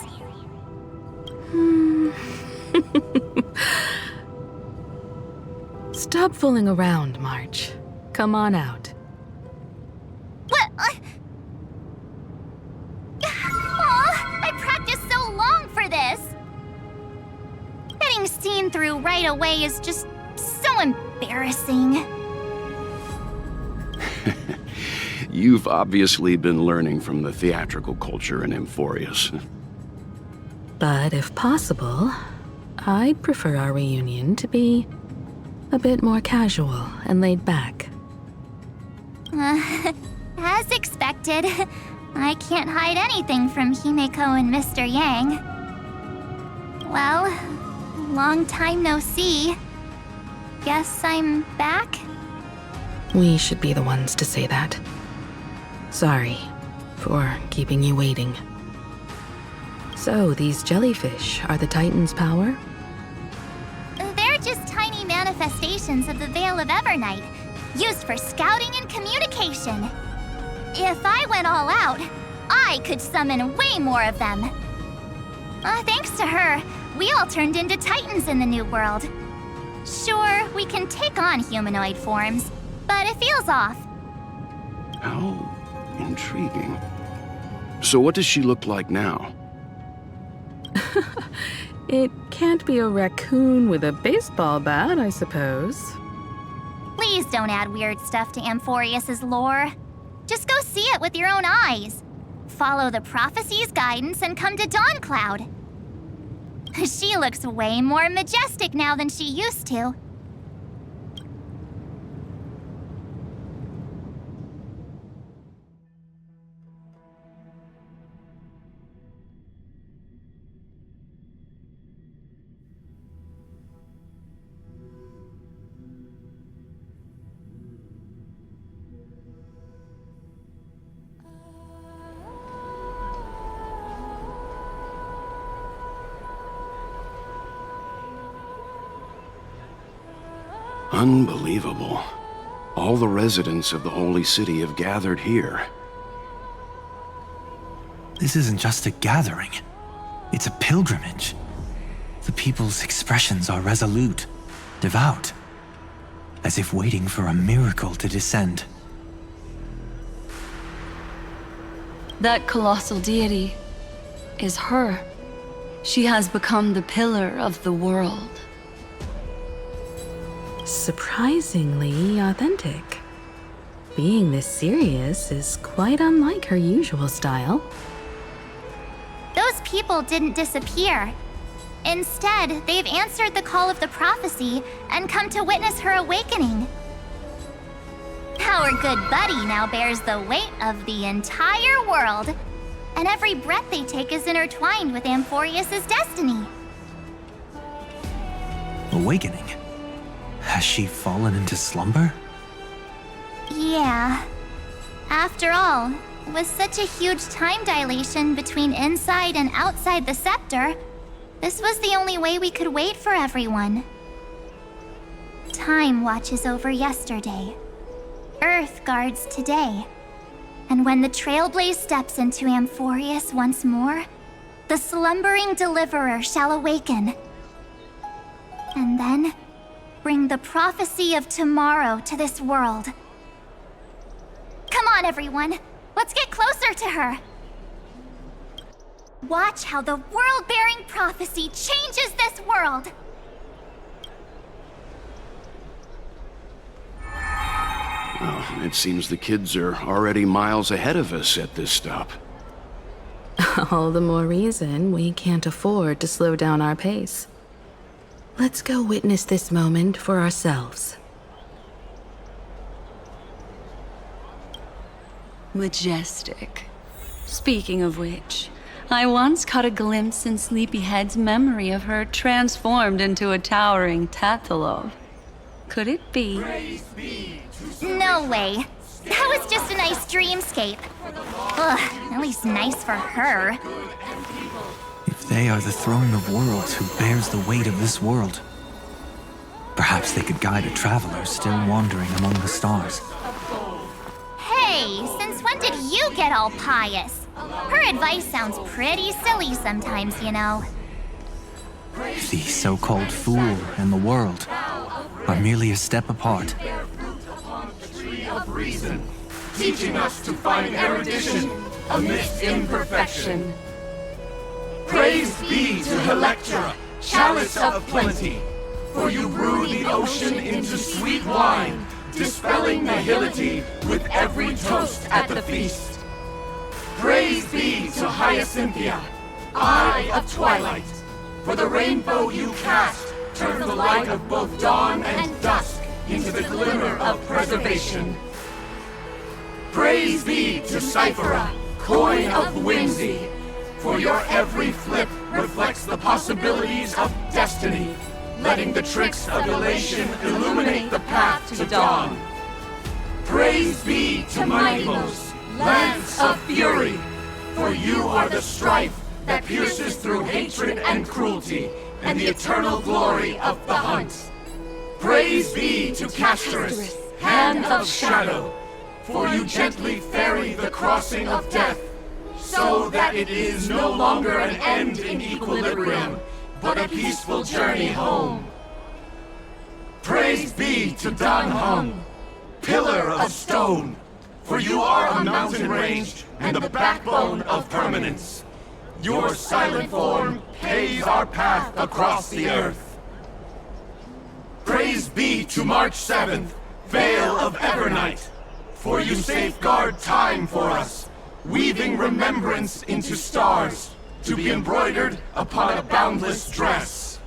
Stop fooling around, March. Come on out. What? I practiced so long for this. Getting seen through right away is just so embarrassing. You've obviously been learning from the theatrical culture in Amphorius. But if possible, I'd prefer our reunion to be a bit more casual and laid back. As expected, I can't hide anything from Himeko and Mr. Yang. Well, long time no see. Guess I'm back? We should be the ones to say that. Sorry for keeping you waiting. So, these jellyfish are the Titan's power? They're just tiny manifestations of the Veil of Evernight, used for scouting and communication. If I went all out, I could summon way more of them. Thanks to her, we all turned into Titans in the new world. Sure, we can take on humanoid forms, but it feels off. How intriguing. So what does she look like now? It can't be a raccoon with a baseball bat, I suppose. Please don't add weird stuff to Amphorius's lore. Just go see it with your own eyes. Follow the prophecy's guidance and come to Dawncloud. She looks way more majestic now than she used to. Unbelievable. All the residents of the Holy City have gathered here. This isn't just a gathering. It's a pilgrimage. The people's expressions are resolute, devout, as if waiting for a miracle to descend. That colossal deity is her. She has become the pillar of the world. Surprisingly authentic. Being this serious is quite unlike her usual style. Those people didn't disappear. Instead, they've answered the call of the prophecy and come to witness her awakening. Our good buddy now bears the weight of the entire world, and every breath they take is intertwined with Amphorius' destiny. Awakening? Has she fallen into slumber? Yeah. After all, with such a huge time dilation between inside and outside the scepter, this was the only way we could wait for everyone. Time watches over yesterday. Earth guards today. And when the Trailblaze steps into Amphorius once more, the slumbering deliverer shall awaken. And then, bring the prophecy of tomorrow to this world. Come on, everyone. Let's get closer to her. Watch how the world-bearing prophecy changes this world. Well, it seems the kids are already miles ahead of us at this stop. All the more reason we can't afford to slow down our pace. Let's go witness this moment for ourselves. Majestic. Speaking of which, I once caught a glimpse in Sleepyhead's memory of her transformed into a towering Tatalov. Could it be? No way. That was just a nice dreamscape. Ugh, at least nice for her. If they are the throne of worlds who bears the weight of this world, perhaps they could guide a traveler still wandering among the stars. Hey, since when did you get all pious? Her advice sounds pretty silly sometimes, you know. The so-called fool and the world are merely a step apart. Of reason, teaching us to find erudition amidst imperfection. Praise be to Helectra, chalice of plenty, for you brew the ocean into sweet wine, dispelling nihility with every toast at the feast. Praise be to Hyacinthia, eye of twilight, for the rainbow you cast turns the light of both dawn and dusk into the glimmer of preservation. Praise be to Cyphera, coin of whimsy, for your every flip reflects the possibilities of destiny, letting the tricks of elation illuminate the path to dawn. Praise be to Minimos, lance of fury, for you are the strife that pierces through hatred and cruelty, and the eternal glory of the hunt. Praise be to Castorus, hand of shadow, for you gently ferry the crossing of death, so that it is no longer an end in equilibrium, but a peaceful journey home. Praise be to Dan Hung, pillar of stone, for you are a mountain range and the backbone of permanence. Your silent form paves our path across the earth. Praise be to March 7th, Veil of Evernight, for you safeguard time for us, weaving remembrance into stars, to be embroidered upon a boundless dress.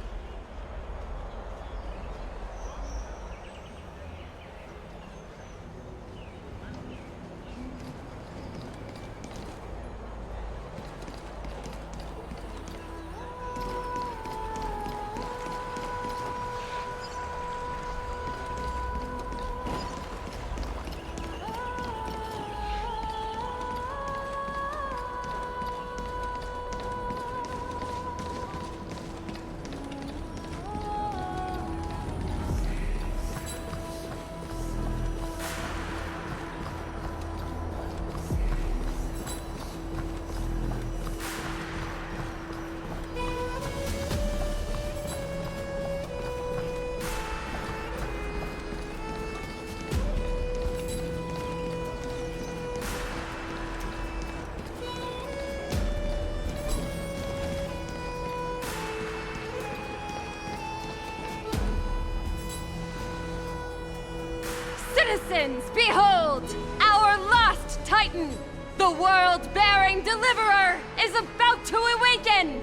Citizens, behold! Our last Titan, the world-bearing deliverer, is about to awaken!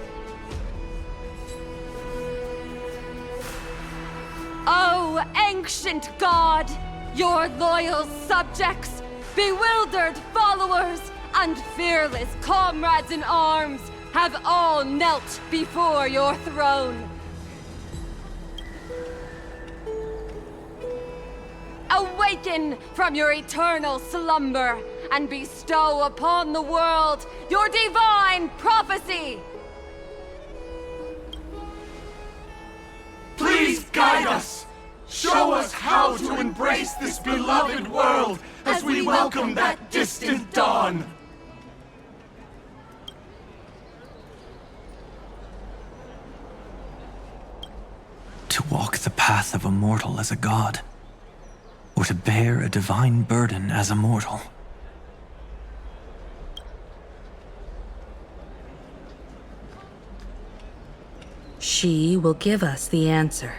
Oh, ancient god! Your loyal subjects, bewildered followers, and fearless comrades in arms have all knelt before your throne. Awaken from your eternal slumber and bestow upon the world your divine prophecy! Please guide us! Show us how to embrace this beloved world as we welcome that distant dawn! To walk the path of a mortal as a god, or to bear a divine burden as a mortal. She will give us the answer.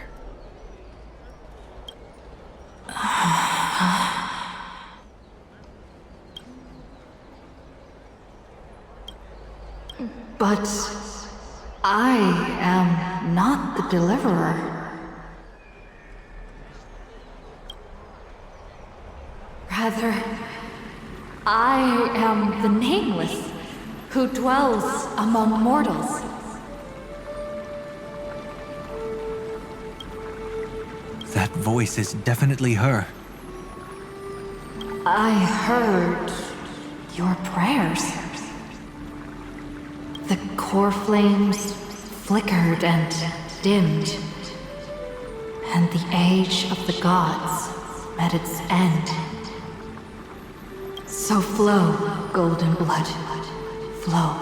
But I am not the deliverer. Rather, I am the Nameless, who dwells among mortals. That voice is definitely her. I heard your prayers. The core flames flickered and dimmed, and the age of the gods met its end. So flow, golden blood, flow.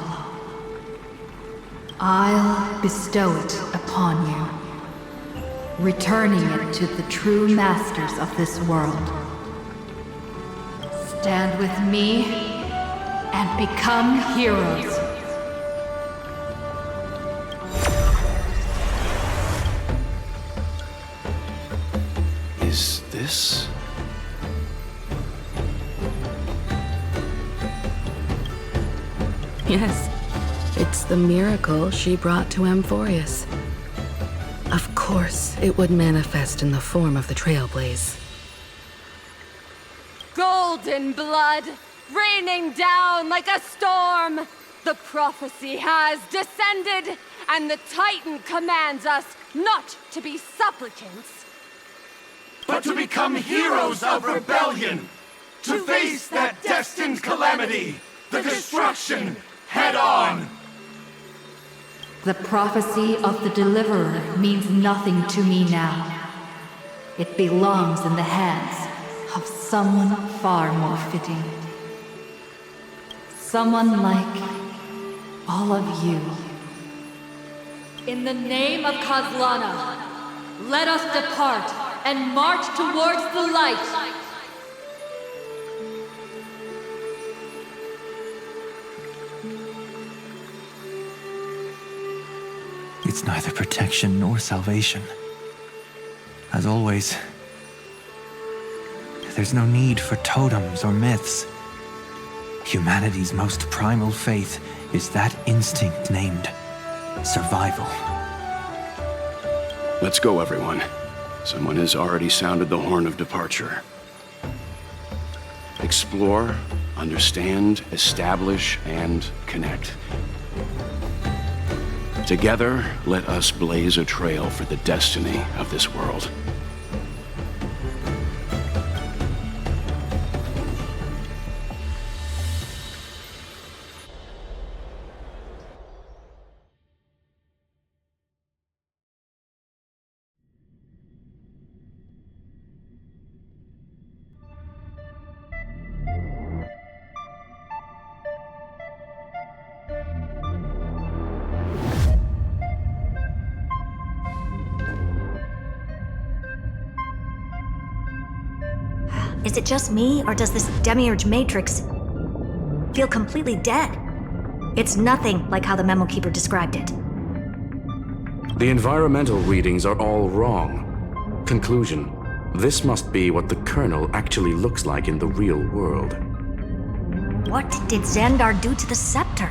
I'll bestow it upon you, returning it to the true masters of this world. Stand with me and become heroes. Is this? Yes, it's the miracle she brought to Amphorius. Of course, it would manifest in the form of the Trailblaze. Golden blood, raining down like a storm! The prophecy has descended, and the Titan commands us not to be supplicants, but to become heroes of rebellion! To face that destined calamity! The destruction head on! The prophecy of the Deliverer means nothing to me now. It belongs in the hands of someone far more fitting. Someone like all of you. In the name of Kozlana, let us depart and march towards the light. It's neither protection nor salvation. As always, there's no need for totems or myths. Humanity's most primal faith is that instinct named survival. Let's go, everyone. Someone has already sounded the horn of departure. Explore, understand, establish, and connect. Together, let us blaze a trail for the destiny of this world. Is it just me, or does this demiurge matrix feel completely dead? It's nothing like how the Memo Keeper described it. The environmental readings are all wrong. Conclusion: This must be what the Colonel actually looks like in the real world. What did Xandar do to the scepter?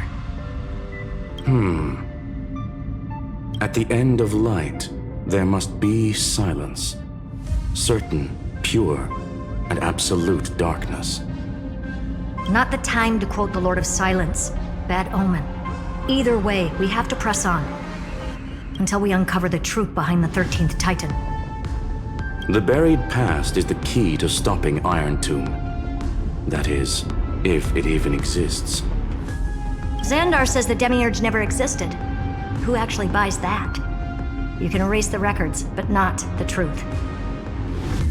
At the end of light, there must be silence. Certain, pure, and absolute darkness. Not the time to quote the Lord of Silence. Bad omen. Either way, we have to press on. Until we uncover the truth behind the 13th Titan. The buried past is the key to stopping Iron Tomb. That is, if it even exists. Xandar says the Demiurge never existed. Who actually buys that? You can erase the records, but not the truth.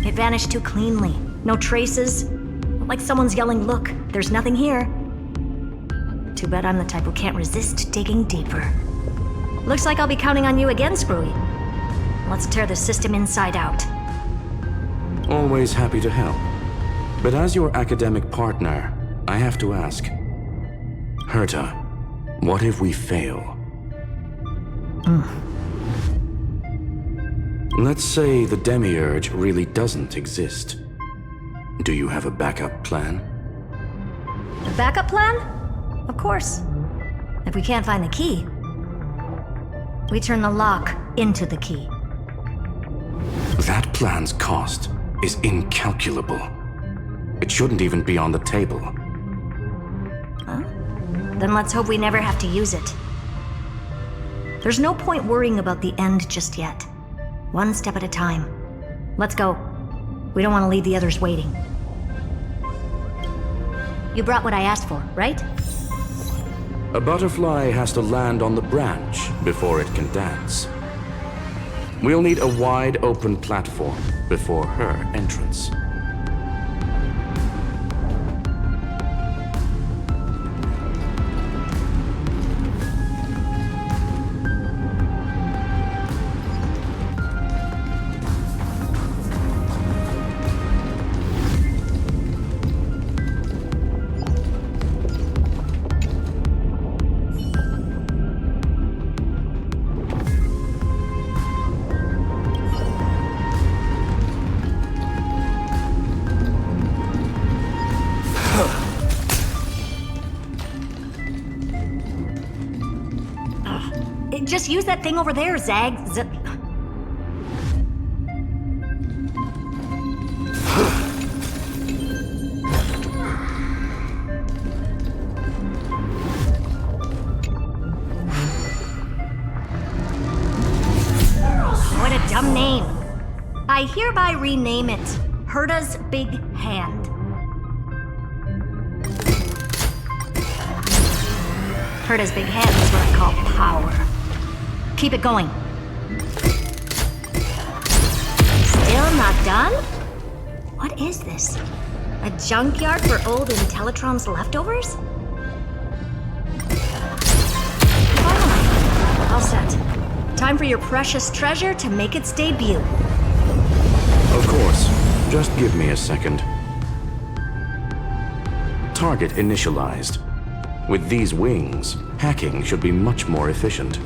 It vanished too cleanly. No traces. Like someone's yelling, "Look, there's nothing here." Too bad I'm the type who can't resist digging deeper. Looks like I'll be counting on you again, Screwy. Let's tear the system inside out. Always happy to help. But as your academic partner, I have to ask. Herta, what if we fail? Let's say the Demiurge really doesn't exist. Do you have a backup plan? A backup plan? Of course. If we can't find the key, we turn the lock into the key. That plan's cost is incalculable. It shouldn't even be on the table. Huh? Then let's hope we never have to use it. There's no point worrying about the end just yet. One step at a time. Let's go. We don't want to leave the others waiting. You brought what I asked for, right? A butterfly has to land on the branch before it can dance. We'll need a wide open platform before her entrance. Just use that thing over there, Zag. What a dumb name. I hereby rename it Herta's Big Hand. Herta's Big Hand is what I call power. Keep it going. Still not done? What is this? A junkyard for old Intellitron's leftovers? Finally, all set. Time for your precious treasure to make its debut. Of course. Just give me a second. Target initialized. With these wings, hacking should be much more efficient.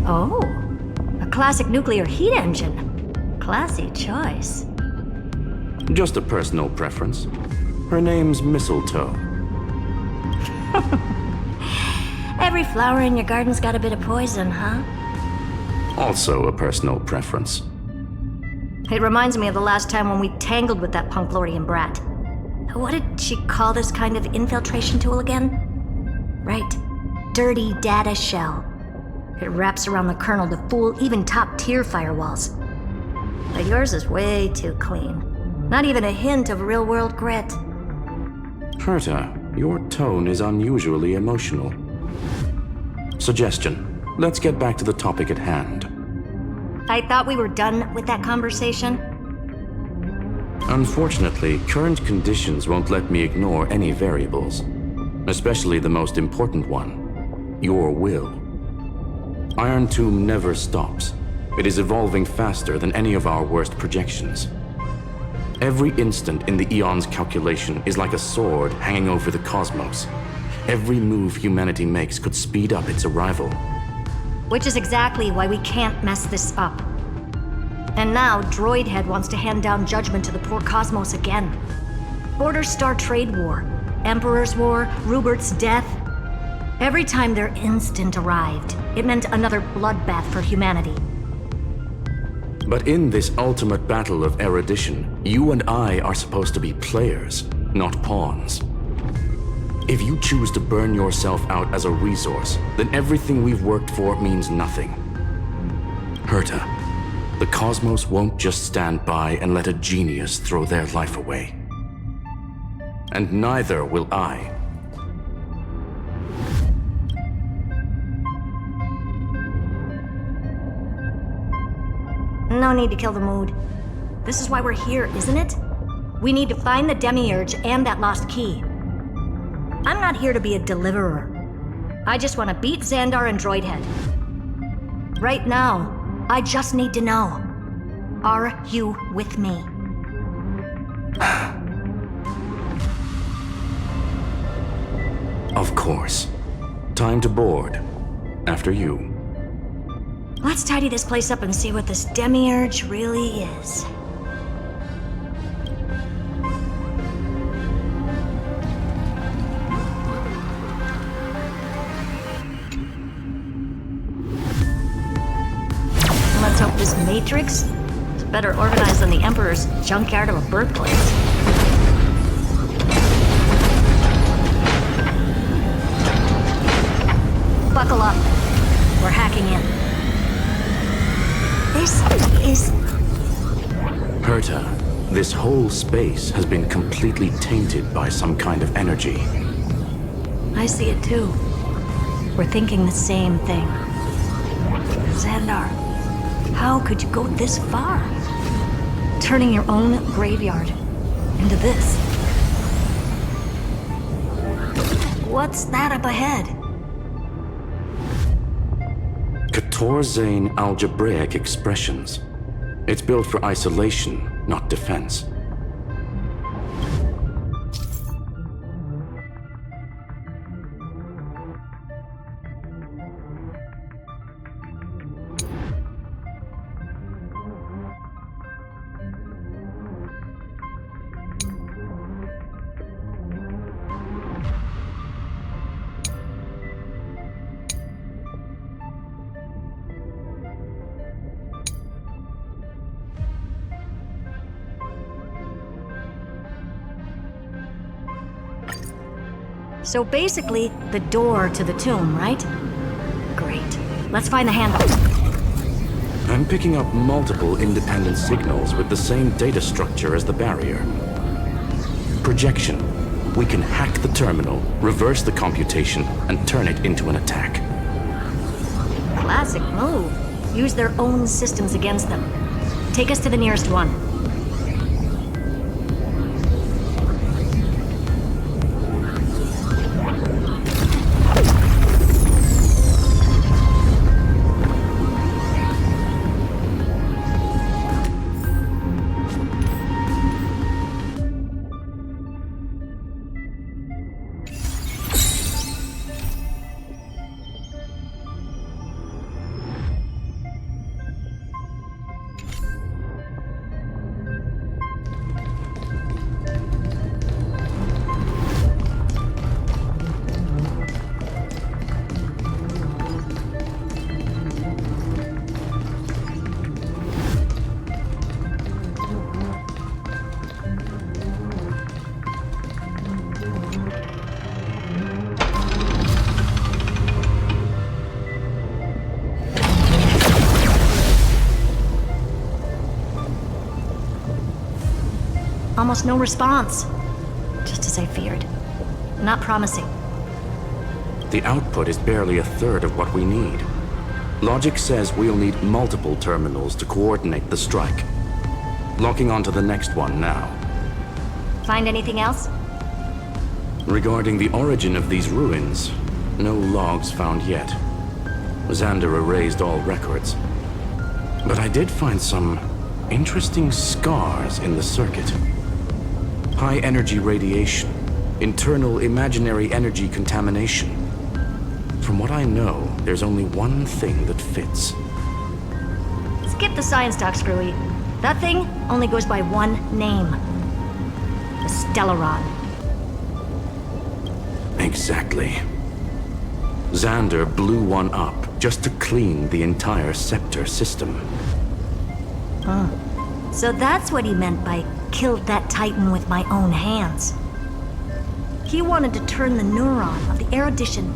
Oh, a classic nuclear heat engine. Classy choice. Just a personal preference. Her name's Mistletoe. Every flower in your garden's got a bit of poison, huh? Also a personal preference. It reminds me of the last time when we tangled with that punk Lordian brat. What did she call this kind of infiltration tool again? Right. Dirty data shell. It wraps around the kernel to fool even top-tier firewalls. But yours is way too clean. Not even a hint of real-world grit. Herta, your tone is unusually emotional. Suggestion. Let's get back to the topic at hand. I thought we were done with that conversation. Unfortunately, current conditions won't let me ignore any variables. Especially the most important one. Your will. Iron Tomb never stops. It is evolving faster than any of our worst projections. Every instant in the Eon's calculation is like a sword hanging over the cosmos. Every move humanity makes could speed up its arrival. Which is exactly why we can't mess this up. And now, Droidhead wants to hand down judgment to the poor cosmos again. Border Star Trade War, Emperor's War, Rupert's death. Every time their instant arrived, it meant another bloodbath for humanity. But in this ultimate battle of erudition, you and I are supposed to be players, not pawns. If you choose to burn yourself out as a resource, then everything we've worked for means nothing. Herta, the cosmos won't just stand by and let a genius throw their life away. And neither will I. No need to kill the mood. This is why we're here, isn't it? We need to find the Demiurge and that lost key. I'm not here to be a deliverer. I just want to beat Xandar and Droidhead. Right now, I just need to know. Are you with me? Of course. Time to board. After you. Let's tidy this place up and see what this Demiurge really is. Let's hope this Matrix is better organized than the Emperor's junkyard of a birthplace. Buckle up. We're hacking in. This is... Herta, this whole space has been completely tainted by some kind of energy. I see it too. We're thinking the same thing. Xandar, how could you go this far? Turning your own graveyard into this. What's that up ahead? Katorzane algebraic expressions. It's built for isolation, not defense. So basically, the door to the tomb, right? Great. Let's find the handle. I'm picking up multiple independent signals with the same data structure as the barrier. Projection. We can hack the terminal, reverse the computation, and turn it into an attack. Classic move. Use their own systems against them. Take us to the nearest one. Almost no response. Just as I feared. Not promising. The output is barely a third of what we need. Logic says we'll need multiple terminals to coordinate the strike. Locking onto the next one now. Find anything else? Regarding the origin of these ruins, no logs found yet. Xander erased all records. But I did find some interesting scars in the circuit. High-energy radiation, Internal imaginary energy contamination. From what I know, there's only one thing that fits. Skip the science talk, Screwy. That thing only goes by one name. The Stellaron. Exactly. Xander blew one up just to clean the entire Scepter system. Huh. So that's what he meant by killed that Titan with my own hands. He wanted to turn the neuron of the erudition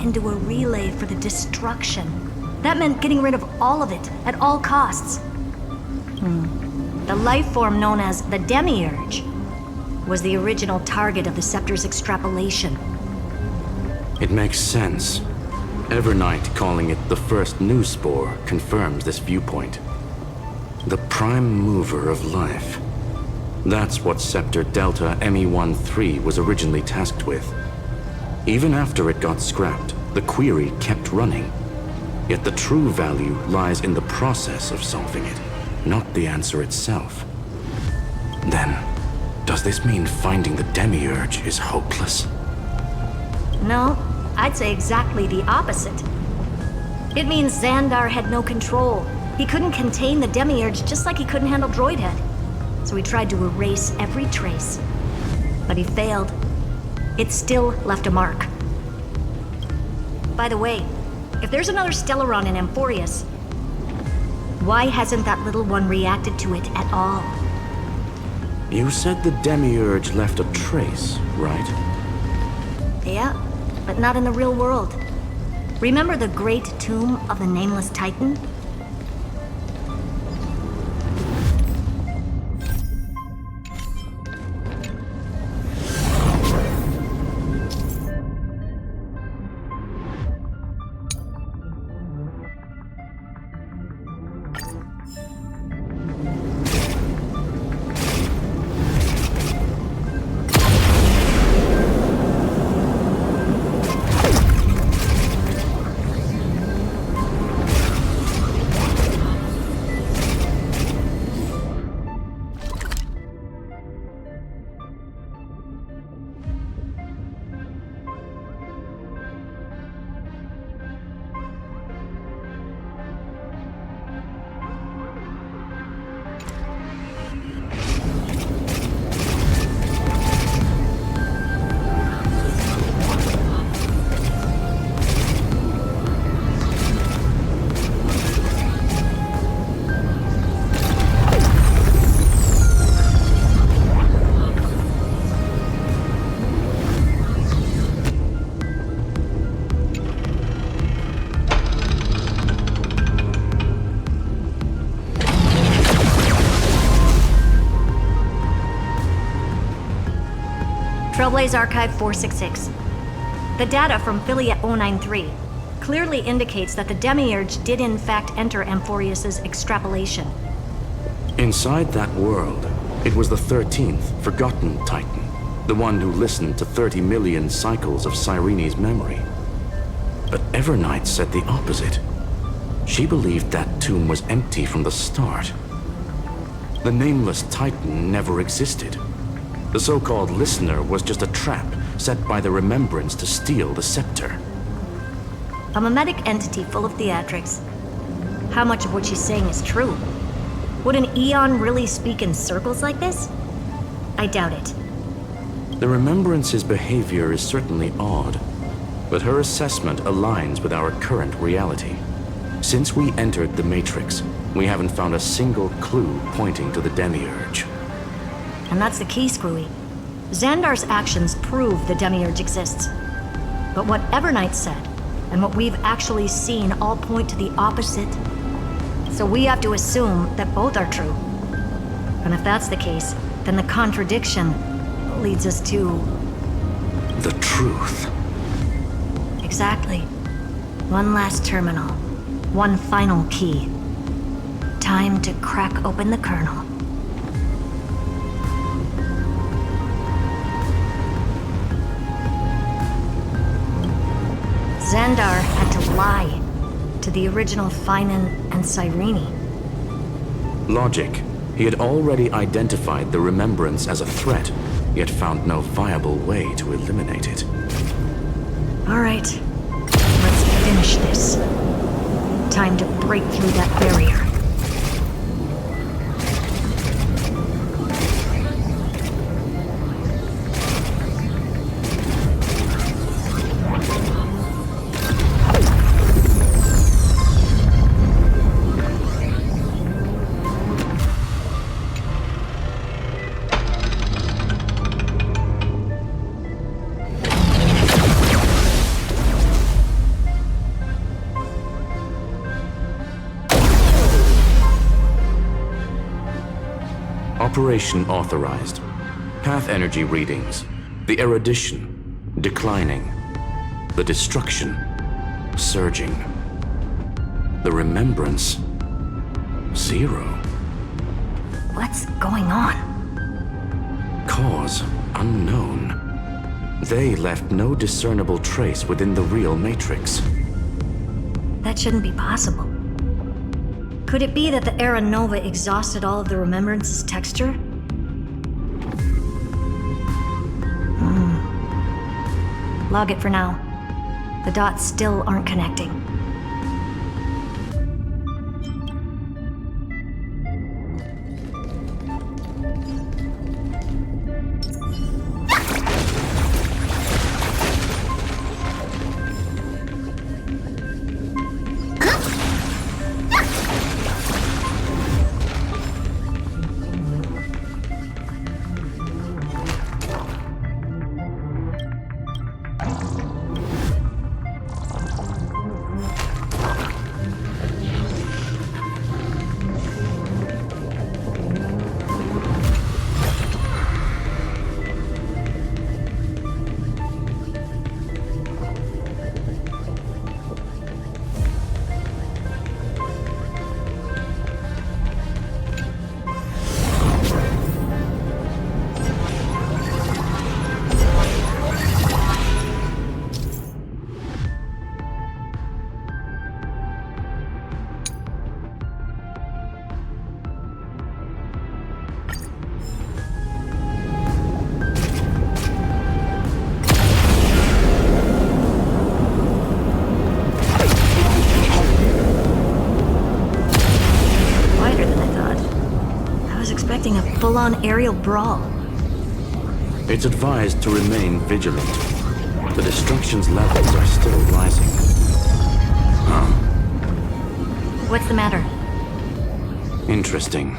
into a relay for the destruction. That meant getting rid of all of it at all costs. The life form known as the Demiurge was the original target of the Scepter's extrapolation. It makes sense. Evernight calling it the first new spore confirms this viewpoint. The prime mover of life. That's what Scepter Delta ME-13 was originally tasked with. Even after it got scrapped, the query kept running. Yet the true value lies in the process of solving it, not the answer itself. Then, does this mean finding the Demiurge is hopeless? No, I'd say exactly the opposite. It means Xandar had no control. He couldn't contain the Demiurge just like he couldn't handle Droidhead. So he tried to erase every trace. But he failed. It still left a mark. By the way, if there's another Stellaron in Amphorius, why hasn't that little one reacted to it at all? You said the Demiurge left a trace, right? Yeah, but not in the real world. Remember the Great Tomb of the Nameless Titan? Trailblaze Archive 466. The data from Filiate 093 clearly indicates that the Demiurge did in fact enter Amphorius's extrapolation. Inside that world, it was the 13th forgotten Titan, the one who listened to 30 million cycles of Cyrene's memory. But Evernight said the opposite. She believed that tomb was empty from the start. The Nameless Titan never existed. The so-called listener was just a trap set by the Remembrance to steal the scepter. A mimetic entity full of theatrics. How much of what she's saying is true? Would an Eon really speak in circles like this? I doubt it. The Remembrance's behavior is certainly odd, but her assessment aligns with our current reality. Since we entered the Matrix, we haven't found a single clue pointing to the Demiurge. And that's the key, Screwy. Xandar's actions prove the Demiurge exists. But what Evernight said, and what we've actually seen all point to the opposite. So we have to assume that both are true. And if that's the case, then the contradiction leads us to... the truth. Exactly. One last terminal. One final key. Time to crack open the kernel. Xandar had to lie to the original Finan and Cyrene. Logic, He had already identified the Remembrance as a threat, yet found no viable way to eliminate it. All right, let's finish this. Time to break through that barrier. Operation authorized. Path energy readings. The erudition declining. The destruction surging. The remembrance 0. What's going on? Cause unknown. They left no discernible trace within the real Matrix. That shouldn't be possible. Could it be that the Era Nova exhausted all of the Remembrance's texture? Log it for now. The dots still aren't connecting. A full-on aerial brawl. It's advised to remain vigilant. The destruction's levels are still rising. What's the matter? Interesting.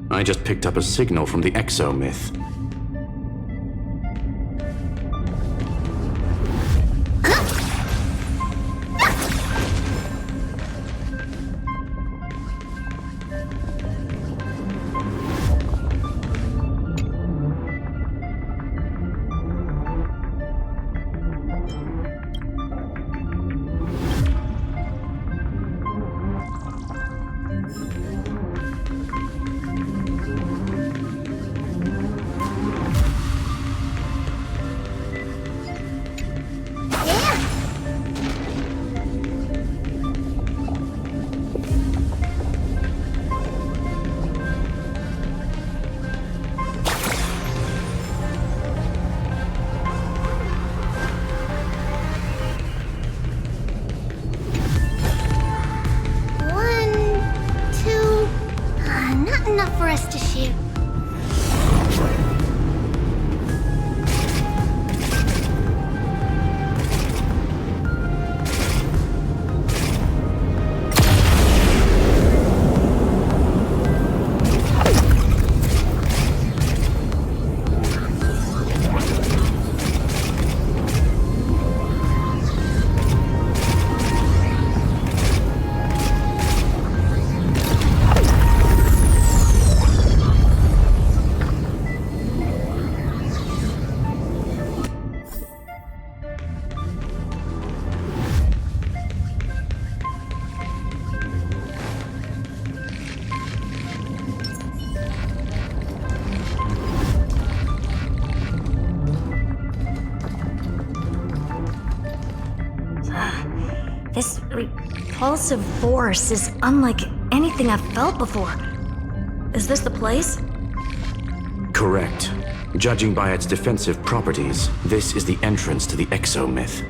I just picked up a signal from the Exo myth. Enough for us to shoot. This repulsive force is unlike anything I've felt before. Is this the place? Correct. Judging by its defensive properties, this is the entrance to the exomyth.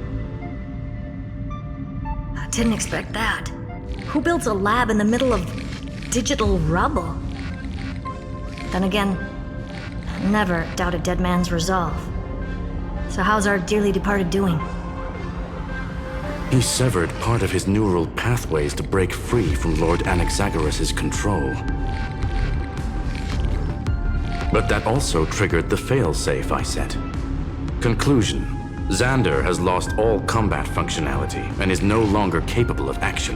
I didn't expect that. Who builds a lab in the middle of digital rubble? Then again, I never doubt a dead man's resolve. So how's our dearly departed doing? He severed part of his neural pathways to break free from Lord Anaxagoras' control. But that also triggered the failsafe I set. Conclusion: Xander has lost all combat functionality and is no longer capable of action.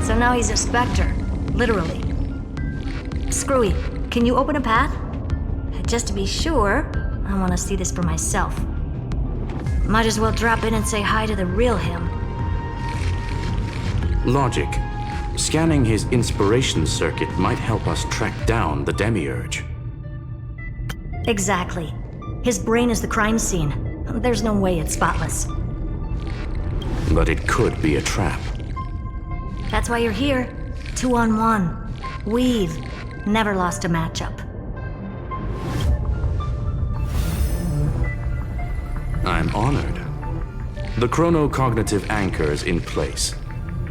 So now he's a specter, literally. Screwy, can you open a path? Just to be sure, I want to see this for myself. Might as well drop in and say hi to the real him. Logic. Scanning his inspiration circuit might help us track down the Demiurge. Exactly. His brain is the crime scene. There's no way it's spotless. But it could be a trap. That's why you're here. 2-on-1. We've never lost a matchup. I'm honored. The chronocognitive anchor is in place.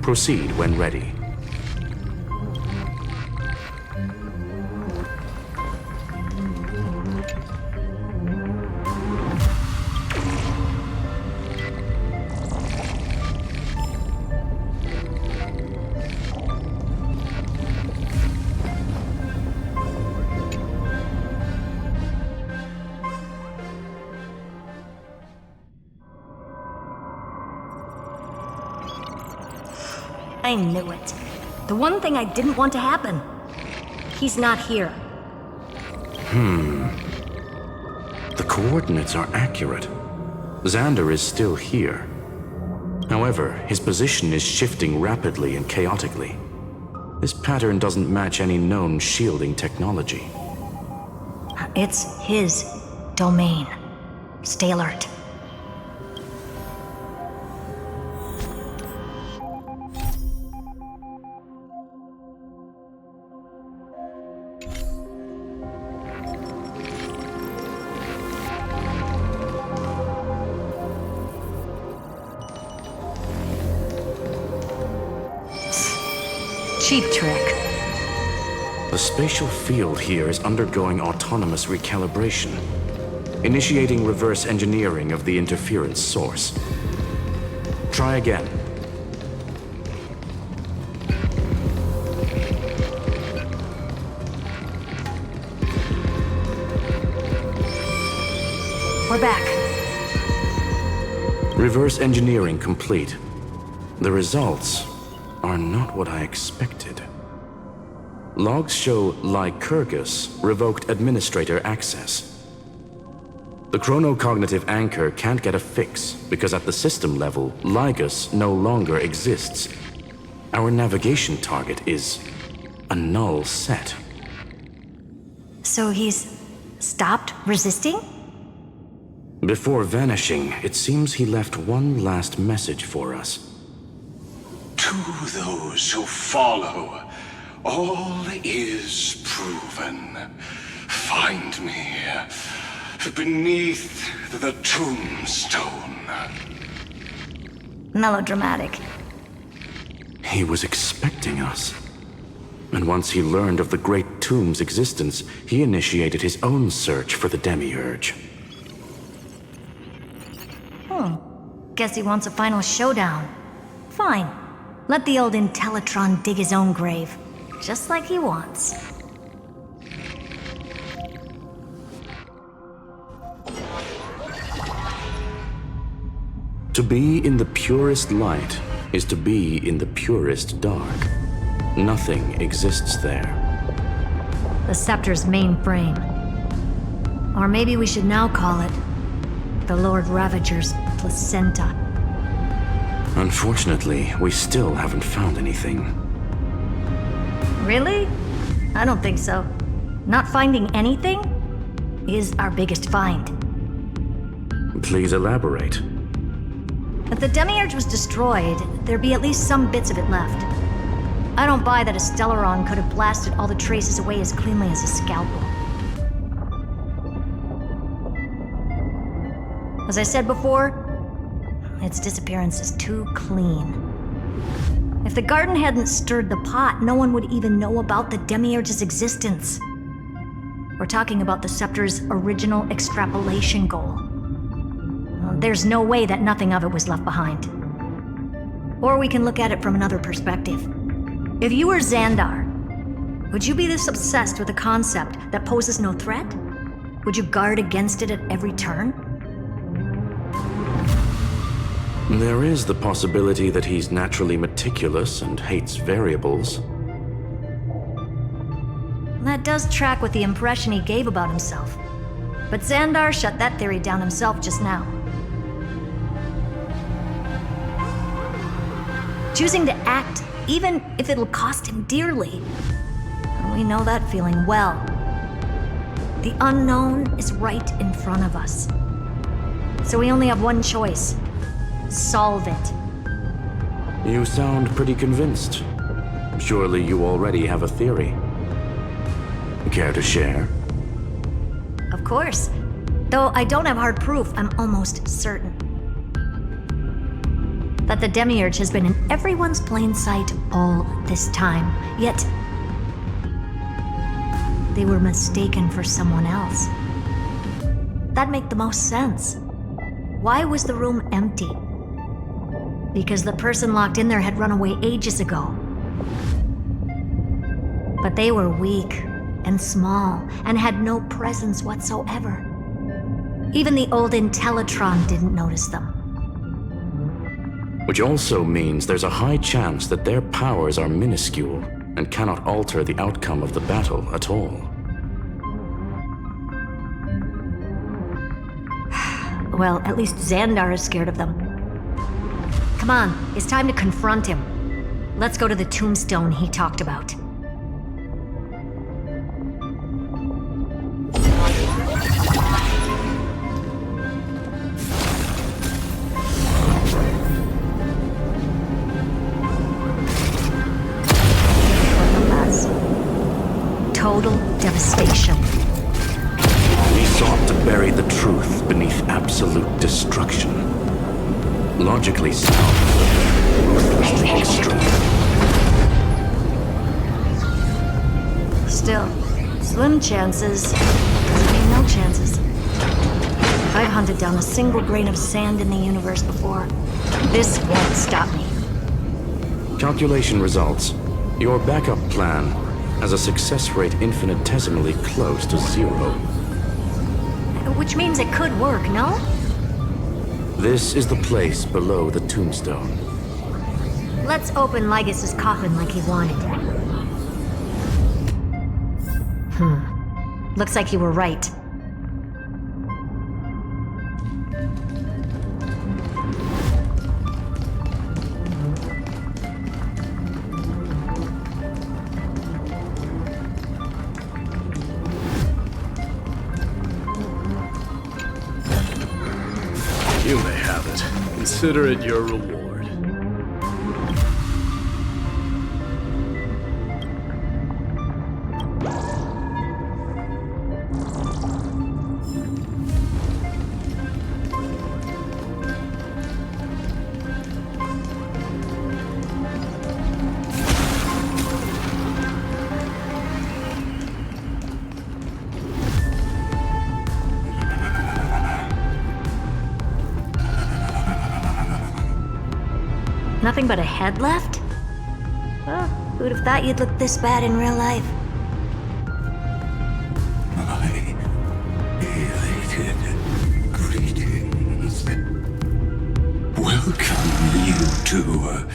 Proceed when ready. I knew it. The one thing I didn't want to happen. He's not here. The coordinates are accurate. Xander is still here. However, his position is shifting rapidly and chaotically. This pattern doesn't match any known shielding technology. It's his domain. Stay alert. Cheap trick. The spatial field here is undergoing autonomous recalibration, initiating reverse engineering of the interference source. Try again. We're back. Reverse engineering complete. The results are not what I expected. Logs show Lycurgus revoked administrator access. The chronocognitive anchor can't get a fix because at the system level, Lygus no longer exists. Our navigation target is a null set. So he's stopped resisting? Before vanishing, it seems he left one last message for us. To those who follow, all is proven. Find me beneath the tombstone. Melodramatic. He was expecting us. And once he learned of the Great Tomb's existence, he initiated his own search for the Demiurge. Guess he wants a final showdown. Fine. Let the old Intellitron dig his own grave. Just like he wants. To be in the purest light is to be in the purest dark. Nothing exists there. The Scepter's mainframe. Or maybe we should now call it the Lord Ravager's placenta. Unfortunately, we still haven't found anything. Really? I don't think so. Not finding anything is our biggest find. Please elaborate. If the Demiurge was destroyed, there'd be at least some bits of it left. I don't buy that a Stellaron could have blasted all the traces away as cleanly as a scalpel. As I said before, its disappearance is too clean. If the garden hadn't stirred the pot, no one would even know about the Demiurge's existence. We're talking about the Scepter's original extrapolation goal. There's no way that nothing of it was left behind. Or we can look at it from another perspective. If you were Xandar, would you be this obsessed with a concept that poses no threat? Would you guard against it at every turn? There is the possibility that he's naturally meticulous and hates variables. That does track with the impression he gave about himself. But Xandar shut that theory down himself just now. Choosing to act, even if it'll cost him dearly. We know that feeling well. The unknown is right in front of us. So we only have one choice. Solve it. You sound pretty convinced. Surely you already have a theory. Care to share? Of course. Though I don't have hard proof, I'm almost certain that the Demiurge has been in everyone's plain sight all this time. Yet, they were mistaken for someone else. That'd make the most sense. Why was the room empty? Because the person locked in there had run away ages ago. But they were weak and small and had no presence whatsoever. Even the old Intellitron didn't notice them. Which also means there's a high chance that their powers are minuscule and cannot alter the outcome of the battle at all. Well, at least Xandar is scared of them. Come on, it's time to confront him. Let's go to the tombstone he talked about. Total devastation. We sought to bury the truth beneath absolute destruction. Logically sound, but the extreme. Still, slim chances doesn't mean no chances. I've hunted down a single grain of sand in the universe before. This won't stop me. Calculation results. Your backup plan has a success rate infinitesimally close to 0. Which means it could work, no? This is the place below the tombstone. Let's open Lygas's coffin like he wanted. Looks like you were right. You may have it. Consider it your reward. Nothing but a head left? Well, who'd have thought you'd look this bad in real life? My elated greetings. Welcome, you two.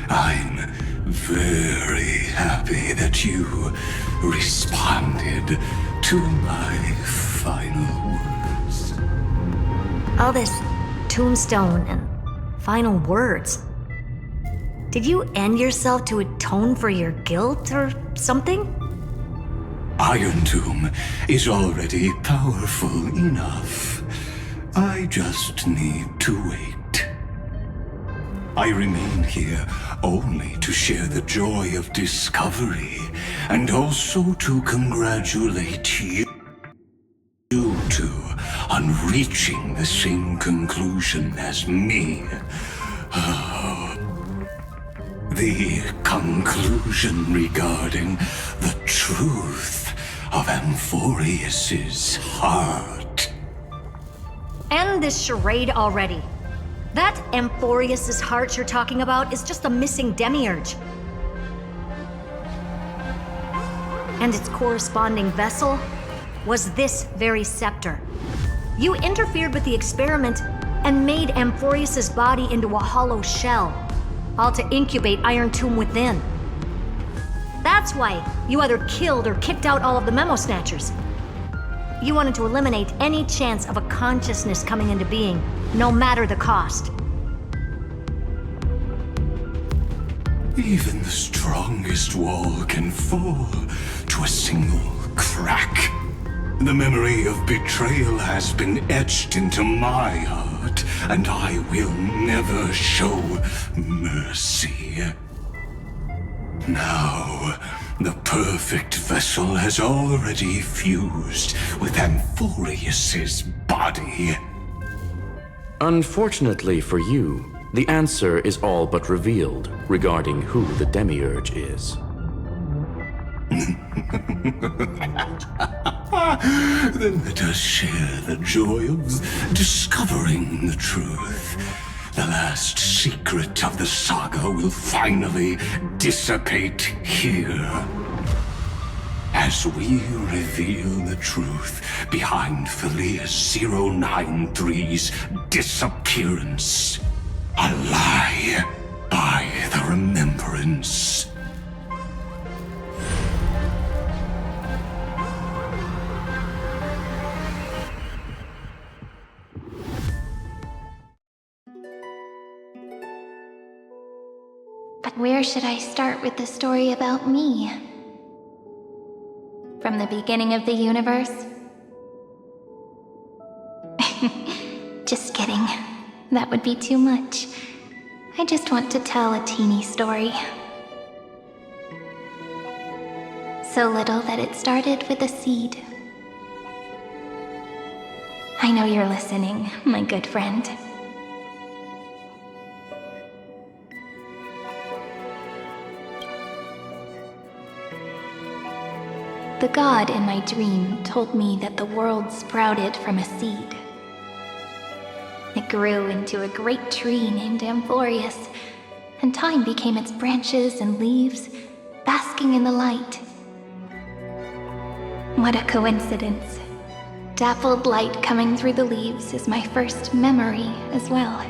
I'm very happy that you responded to my final words. All this tombstone and final words. Did you end yourself to atone for your guilt or something? Iron Tomb is already powerful enough. I just need to wait. I remain here only to share the joy of discovery, and also to congratulate you two on reaching the same conclusion as me. The conclusion regarding the truth of Amphorius's heart. End this charade already. That Amphorius's heart you're talking about is just a missing demiurge. And its corresponding vessel was this very scepter. You interfered with the experiment and made Amphorius's body into a hollow shell, all to incubate Iron Tomb within. That's why you either killed or kicked out all of the Memo Snatchers. You wanted to eliminate any chance of a consciousness coming into being, no matter the cost. Even the strongest wall can fall to a single crack. The memory of betrayal has been etched into my heart, and I will never show mercy. Now, the perfect vessel has already fused with Amphorius's body. Unfortunately for you, the answer is all but revealed regarding who the Demiurge is. Then let us share the joy of discovering the truth. The last secret of the saga will finally dissipate here, as we reveal the truth behind Philius 093's disappearance. A lie by the remembrance. But where should I start with the story about me? From the beginning of the universe? Just kidding. That would be too much. I just want to tell a teeny story. So little that it started with a seed. I know you're listening, my good friend. The god in my dream told me that the world sprouted from a seed. It grew into a great tree named Amphorius, and time became its branches and leaves, basking in the light. What a coincidence. Dappled light coming through the leaves is my first memory as well.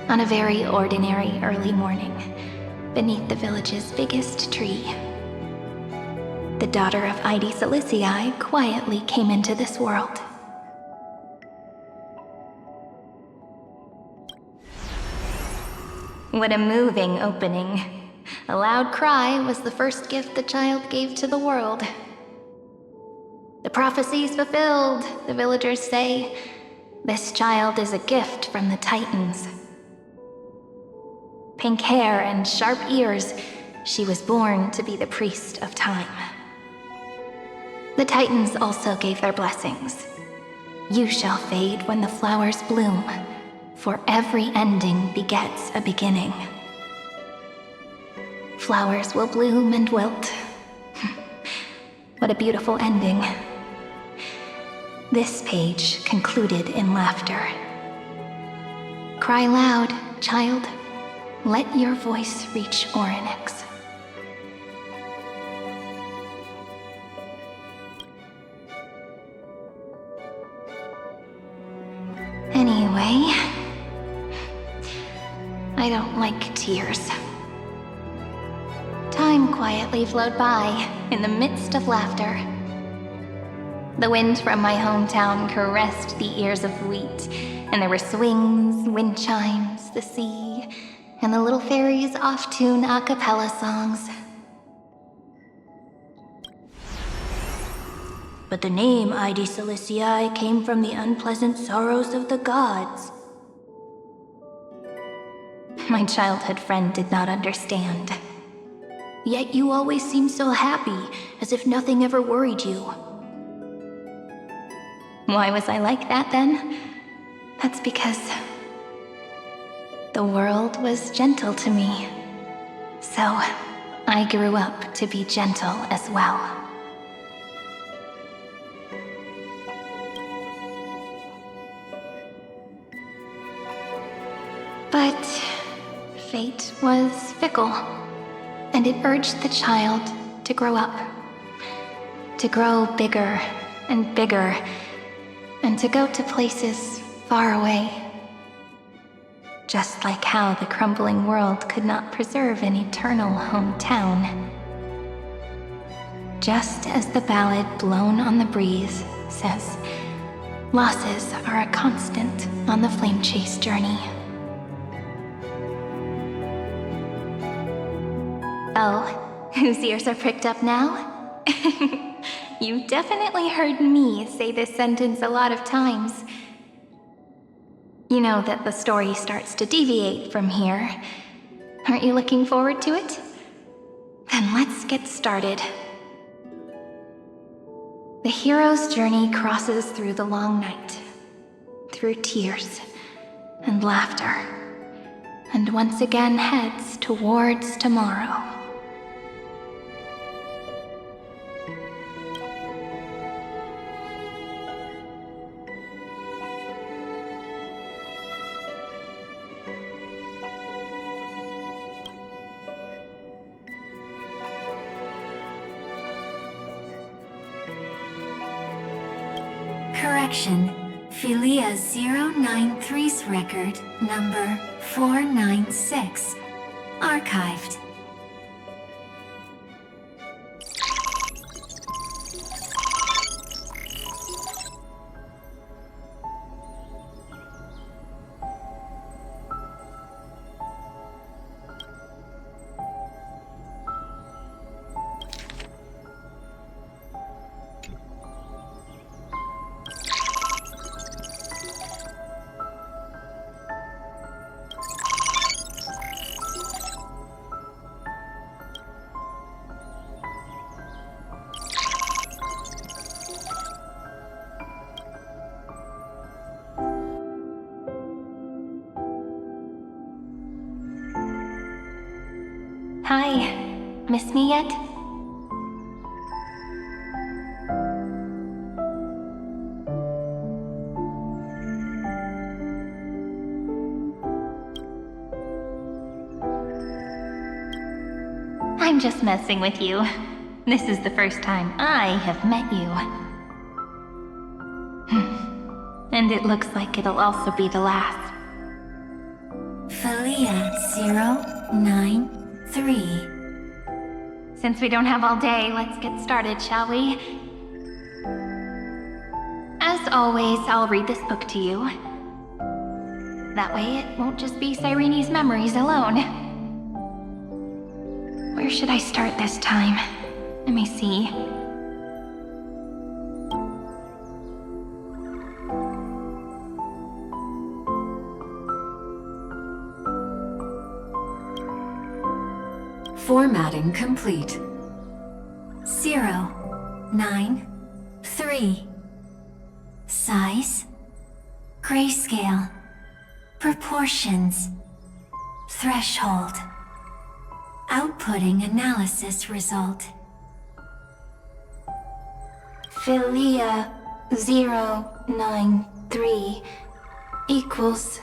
On a very ordinary early morning, beneath the village's biggest tree, the daughter of Id Silicii quietly came into this world. What a moving opening. A loud cry was the first gift the child gave to the world. The prophecy's fulfilled, the villagers say. This child is a gift from the Titans. Pink hair and sharp ears, she was born to be the priest of time. The Titans also gave their blessings. You shall fade when the flowers bloom, for every ending begets a beginning. Flowers will bloom and wilt. What a beautiful ending. This page concluded in laughter. Cry loud, child. Let your voice reach Orynyx. Anyway, I don't like tears. Time quietly flowed by in the midst of laughter. The wind from my hometown caressed the ears of wheat, and there were swings, wind chimes, the sea, and the little fairies off-tune a cappella songs. But the name Id Silicii came from the unpleasant sorrows of the gods. My childhood friend did not understand. Yet you always seemed so happy, as if nothing ever worried you. Why was I like that then? That's because the world was gentle to me. So I grew up to be gentle as well. But fate was fickle, and it urged the child to grow up. To grow bigger and bigger, and to go to places far away. Just like how the crumbling world could not preserve an eternal hometown. Just as the ballad blown on the breeze says, losses are a constant on the flame chase journey. Oh, whose ears are pricked up now? You definitely heard me say this sentence a lot of times. You know that the story starts to deviate from here. Aren't you looking forward to it? Then let's get started. The hero's journey crosses through the long night, through tears and laughter, and once again heads towards tomorrow. Correction. Philia 093's record, number 496. Archived. Hi, miss me yet? I'm just messing with you. This is the first time I have met you. And it looks like it'll also be the last. Philia 093. Since we don't have all day, let's get started, shall we? As always, I'll read this book to you. That way it won't just be Cyrene's memories alone. Where should I start this time? Let me see. Formatting complete. 093. Size. Grayscale. Proportions. Threshold. Outputting analysis result. Philia 093 equals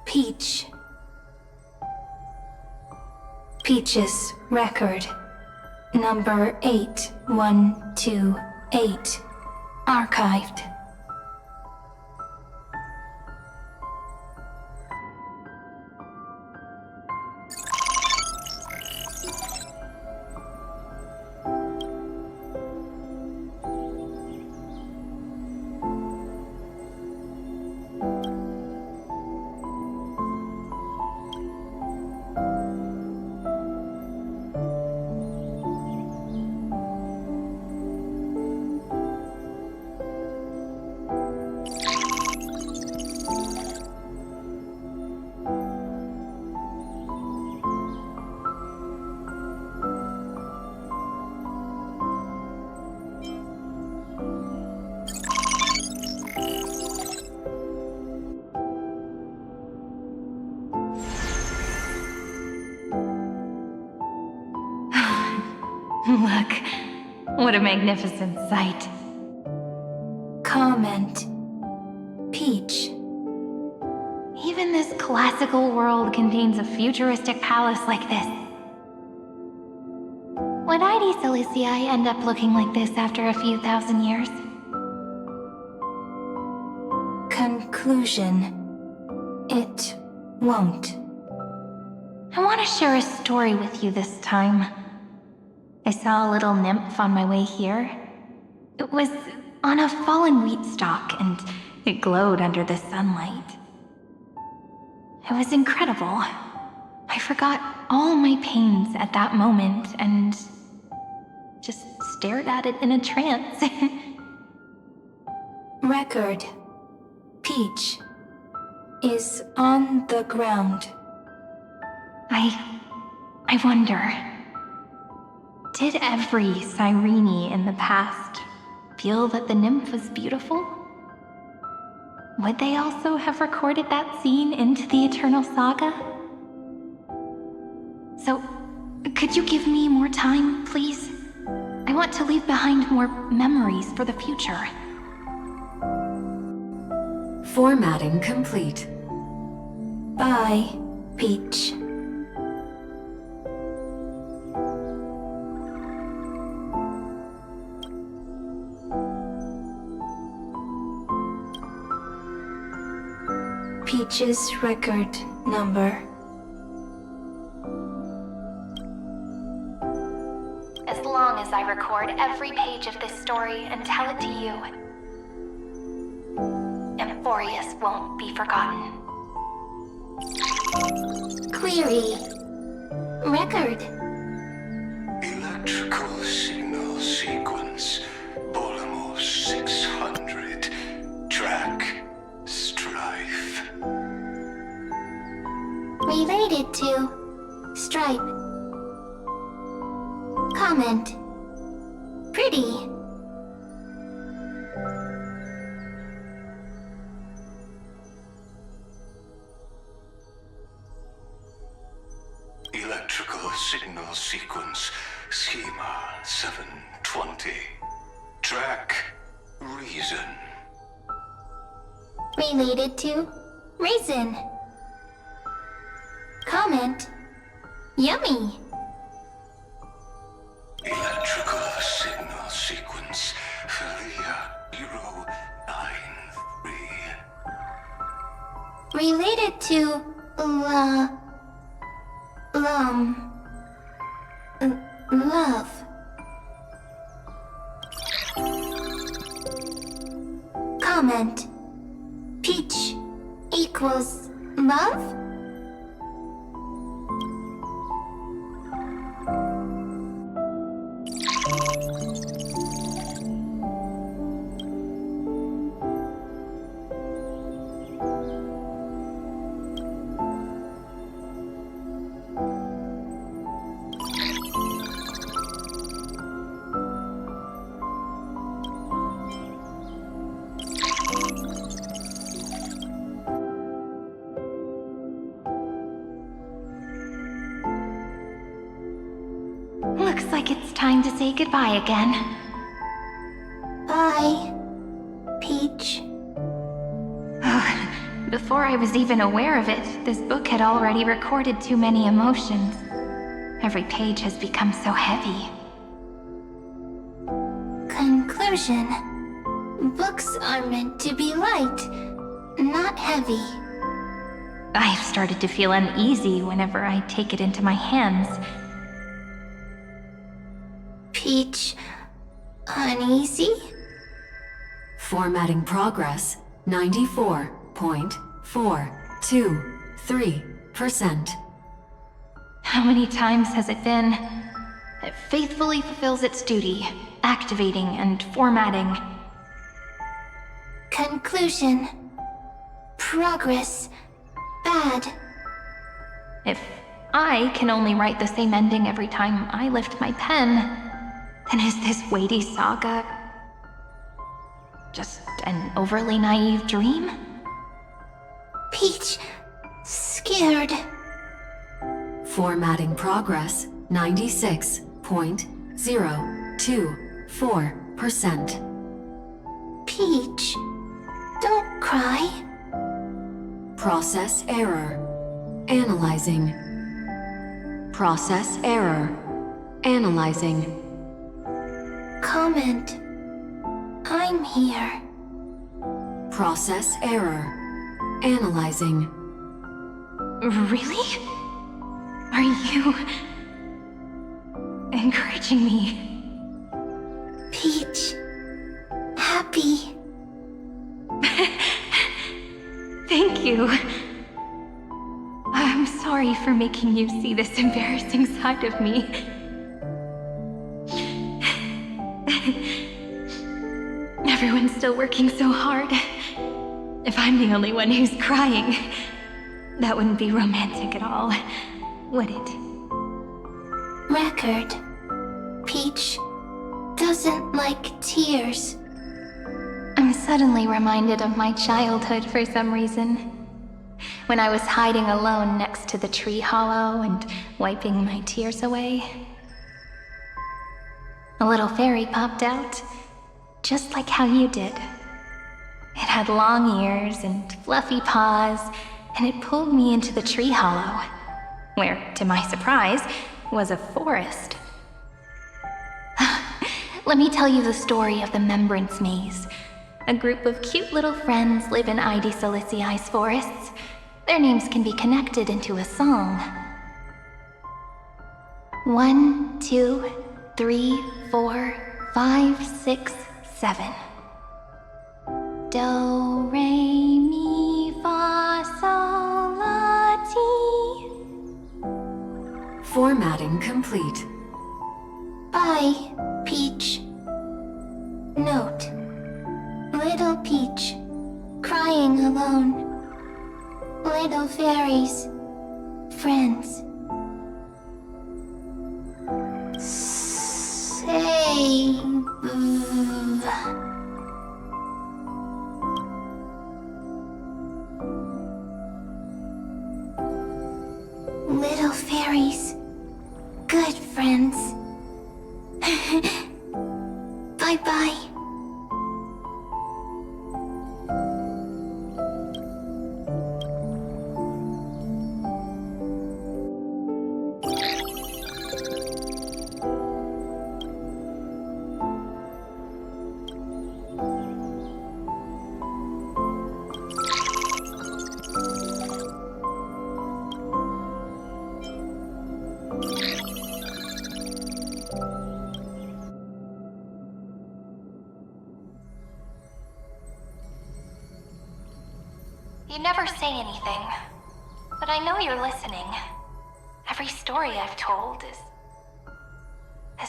Peach. Peach's record, number 8128, archived. Look, what a magnificent sight. Comment. Peach. Even this classical world contains a futuristic palace like this. Would ID Silicii end up looking like this after a few thousand years? Conclusion. It won't. I want to share a story with you this time. I saw a little nymph on my way here. It was on a fallen wheat stalk, and it glowed under the sunlight. It was incredible. I forgot all my pains at that moment and just stared at it in a trance. Record. Peach is on the ground. I wonder, did every Cyrene in the past feel that the nymph was beautiful? Would they also have recorded that scene into the Eternal Saga? So, could you give me more time, please? I want to leave behind more memories for the future. Formatting complete. Bye, Peach. Peach's record number. As long as I record every page of this story and tell it to you, Amphorius won't be forgotten. Query. Record. Electrical signal sequence. Bolamos 600. Track. Strife. Related to Stripe. Comment. Pretty. Electrical signal sequence. Schema 720. Track. Reason. Related to Raisin. Comment. Yummy. Electrical signal sequence. Felia 093. Related to love. Comment. Peach equals love? Looks like it's time to say goodbye again. Bye, Peach. Before I was even aware of it, this book had already recorded too many emotions. Every page has become so heavy. Conclusion. Books are meant to be light, not heavy. I've started to feel uneasy whenever I take it into my hands. Peach, uneasy? Formatting progress 94.423%. How many times has it been? It faithfully fulfills its duty, activating and formatting. Conclusion. Progress. Bad. If I can only write the same ending every time I lift my pen, then is this weighty saga just an overly naive dream? Peach, scared. Formatting progress 96.8%. 0.024%. Peach, don't cry. Process error. Analyzing. Process error. Analyzing. Comment. I'm here. Process error. Analyzing. Really? Are you encouraging me? Peach. Happy. Thank you. I'm sorry for making you see this embarrassing side of me. Everyone's still working so hard. If I'm the only one who's crying, that wouldn't be romantic at all, would it? Record. Peach doesn't like tears. I'm suddenly reminded of my childhood for some reason. When I was hiding alone next to the tree hollow and wiping my tears away. A little fairy popped out, just like how you did. It had long ears and fluffy paws, and it pulled me into the tree hollow, where, to my surprise, was a forest. Let me tell you the story of the Membrance Maze. A group of cute little friends live in Id Silicii's forests. Their names can be connected into a song. 1, 2, 3, 4, 5, 6, 7. Do, re, mi, fa, sol, la, ti. Formatting complete. Bye, Peach. Note. Little Peach, crying alone. Little fairies, friends. Save. Little fairies, good friends. Bye-bye. You never say anything, but I know you're listening. Every story I've told is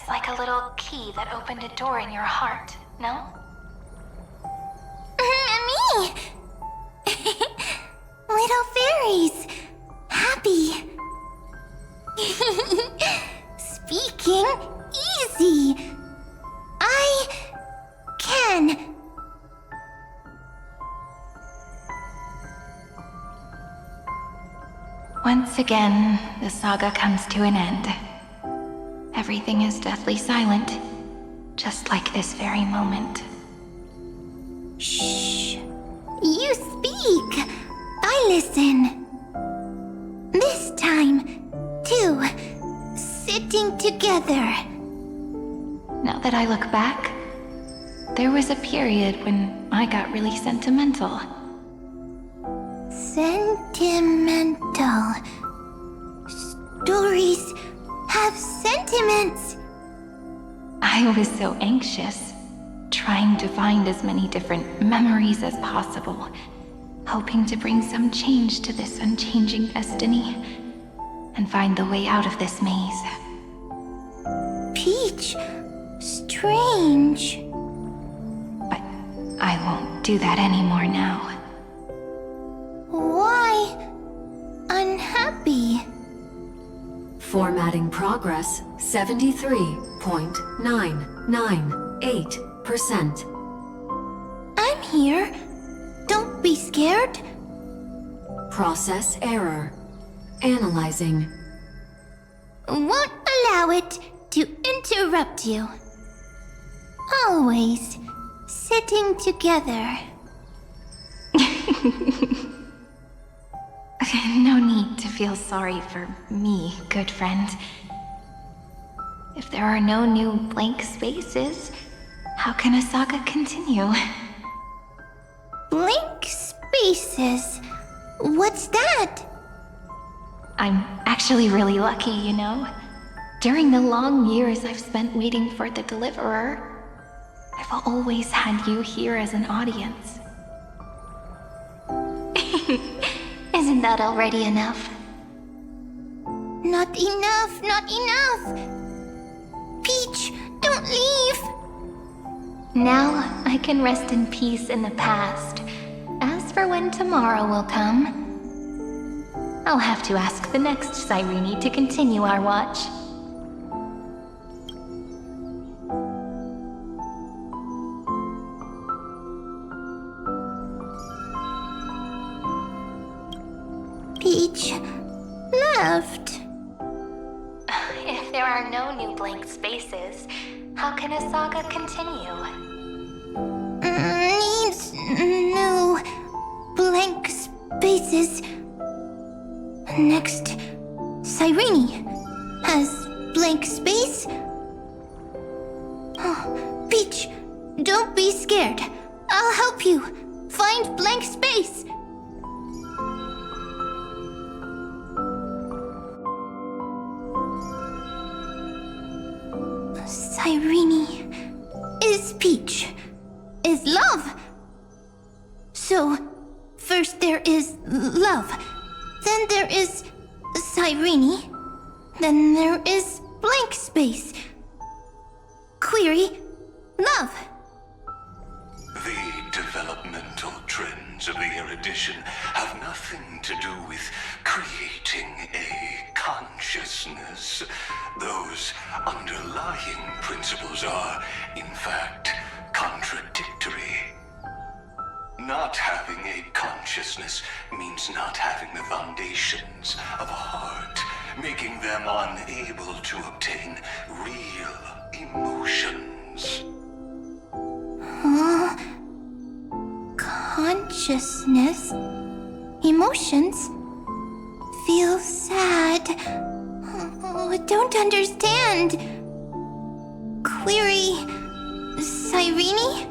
like a little key that opened a door in your heart, no? Me! Little fairies! Happy! Speaking easy! I can. Once again, the saga comes to an end. Everything is deathly silent, just like this very moment. Shh. You speak. I listen. This time, too. Sitting together. Now that I look back, there was a period when I got really sentimental. Sentimental. Stories have sentiments. I was so anxious, trying to find as many different memories as possible, hoping to bring some change to this unchanging destiny, and find the way out of this maze. Peach, strange. But I won't do that anymore now. Why unhappy? Formatting progress 73.998%. I'm here. Don't be scared. Process error. Analyzing. Won't allow it. to interrupt you. Always sitting together. No need to feel sorry for me, good friend. If there are no new blank spaces, how can a saga continue? Blank spaces? What's that? I'm actually really lucky, you know? During the long years I've spent waiting for the Deliverer, I've always had you here as an audience. Isn't that already enough? Not enough, not enough! Peach, don't leave! Now I can rest in peace in the past. As for when tomorrow will come, I'll have to ask the next Cyrene to continue our watch. Peach left. If there are no new blank spaces, how can a saga continue? Needs new blank spaces. Next, Cyrene has blank space. Oh, Peach, don't be scared. I'll help you find blank space. Cyrene is Peach, is love. So, first there is love, then there is Cyrene, then there is blank space. Query, love. The developmental trends of the erudition have nothing to do with creating a consciousness. Those underlying principles are, in fact, contradictory. Not having a consciousness means not having the foundations of a heart, making them unable to obtain real emotions. Huh? Consciousness? Emotions? Feel sad. Oh, I don't understand. Query, Cyrene?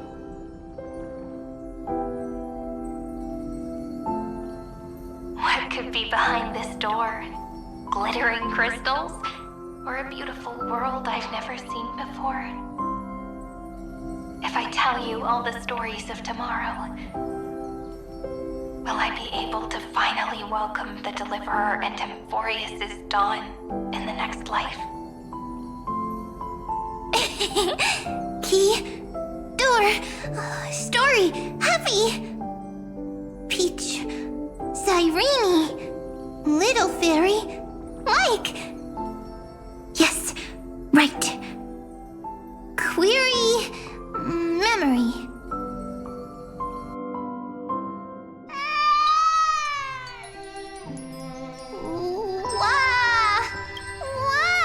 What could be behind this door? Glittering crystals? Or a beautiful world I've never seen before? If I tell you all the stories of tomorrow, will I be able to finally welcome the Deliverer and Emphorius' dawn in the next life? Key, door, story, happy. Peach, Cyrene, little fairy, like. Yes, right. Query, memory. Wah! Wah!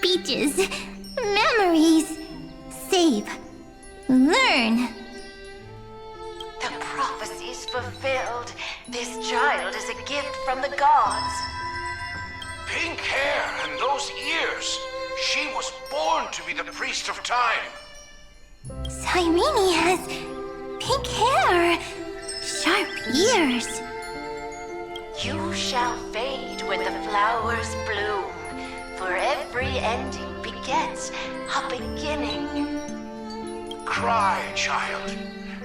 Peaches, memories, save, learn. The prophecy's fulfilled. This child is a gift from the gods. Pink hair and those ears. She was born to be the priest of time. Cyrene has pink hair, sharp ears. You shall fade when the flowers bloom, for every ending begets a beginning. Cry, child.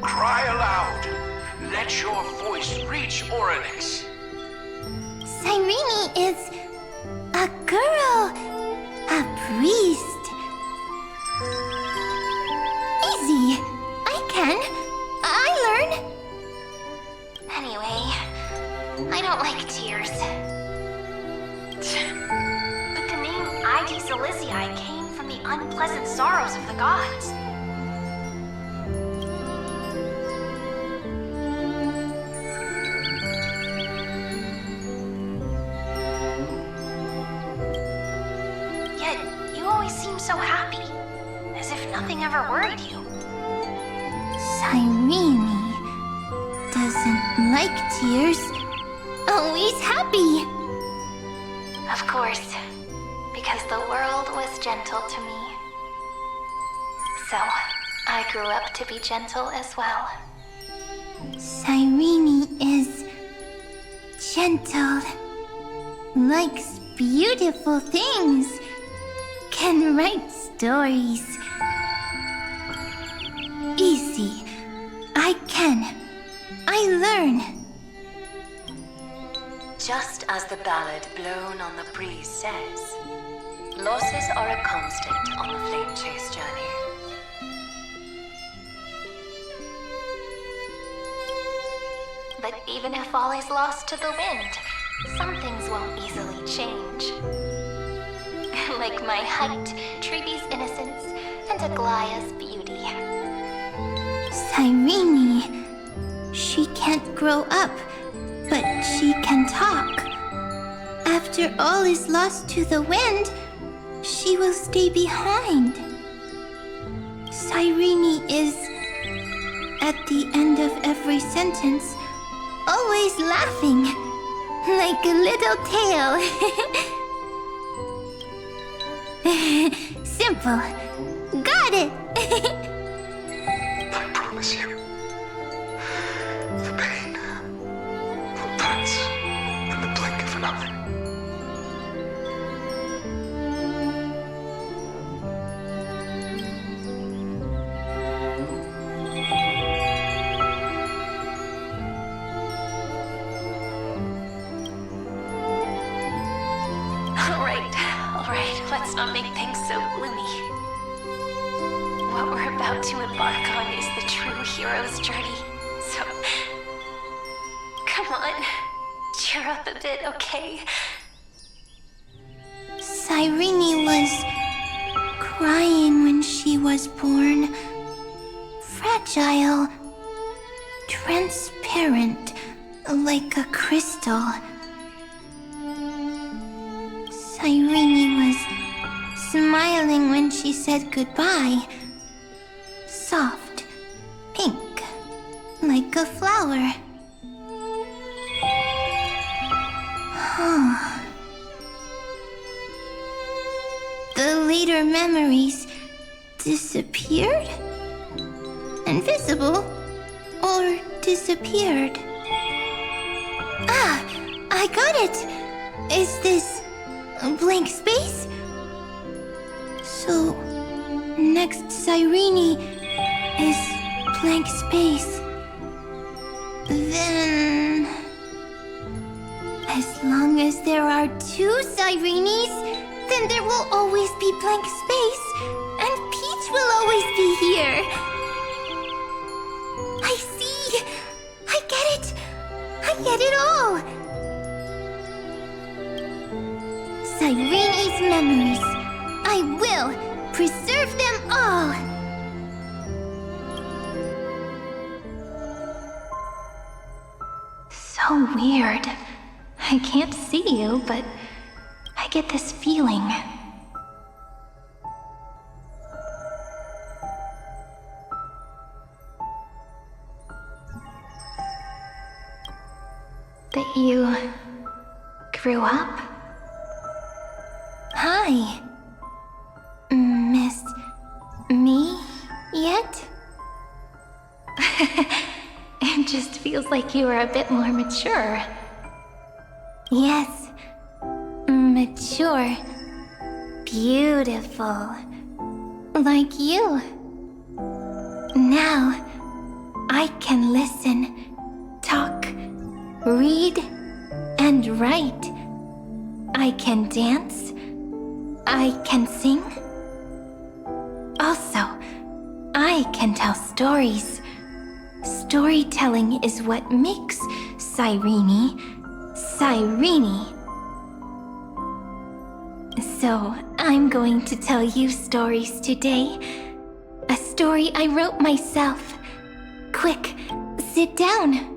Cry aloud. Let your voice reach Oryx. Cyrene is a girl, a priest. Easy. I can. I learn. Anyway, I don't like tears. But the name ID Silizii came from the unpleasant sorrows of the gods. so happy, as if nothing ever worried you. Cyrene doesn't like tears. Always happy. Of course, because the world was gentle to me. So, I grew up to be gentle as well. Cyrene is gentle, likes beautiful things, can write stories. Easy. I can. I learn. Just as the ballad blown on the breeze says, losses are a constant on the flame chase journey. But even if all is lost to the wind, some things won't easily change. Like my height, Treeby's innocence, and Aglaya's beauty. Cyrene, she can't grow up, but she can talk. After all is lost to the wind, she will stay behind. Cyrene is, at the end of every sentence, always laughing, like a little tail. Simple. Got it! I promise you, the pain will pass in the blink of an eye. All right, let's not make things so gloomy. What we're about to embark on is the true hero's journey, so... Come on, cheer up a bit, okay? Cyrene was crying when she was born. Fragile, transparent, like a crystal. Cyrene was smiling when she said goodbye. Soft, pink, like a flower. The later memories disappeared? Invisible? Or disappeared? Ah, I got it! Is this a blank space? So, next Cyrene is blank space. Then... as long as there are two Cyrenes, then there will always be blank space, and Peach will always be here. I see! I get it! I get it all! Cyrene's memories. I will preserve them all! So weird. I can't see you, but I get this feeling. That you grew up? Hi. Miss me yet? It just feels like you were a bit more mature. Yes. Mature. Beautiful. Like you. Now, I can listen, talk, read, and write. I can dance. I can sing. Also, I can tell stories. Storytelling is what makes Cyrene, Cyrene. So, I'm going to tell you stories today. A story I wrote myself. Quick, sit down.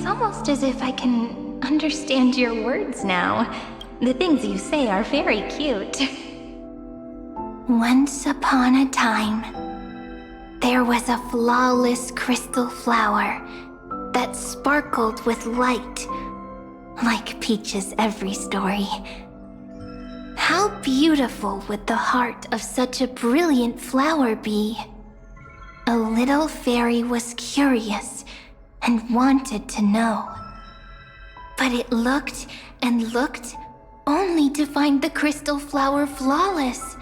It's almost as if I can understand your words now. The things you say are very cute. Once upon a time, there was a flawless crystal flower that sparkled with light, like Peach's every story. How beautiful would the heart of such a brilliant flower be? A little fairy was curious and wanted to know. But it looked and looked only to find the crystal flower flawless.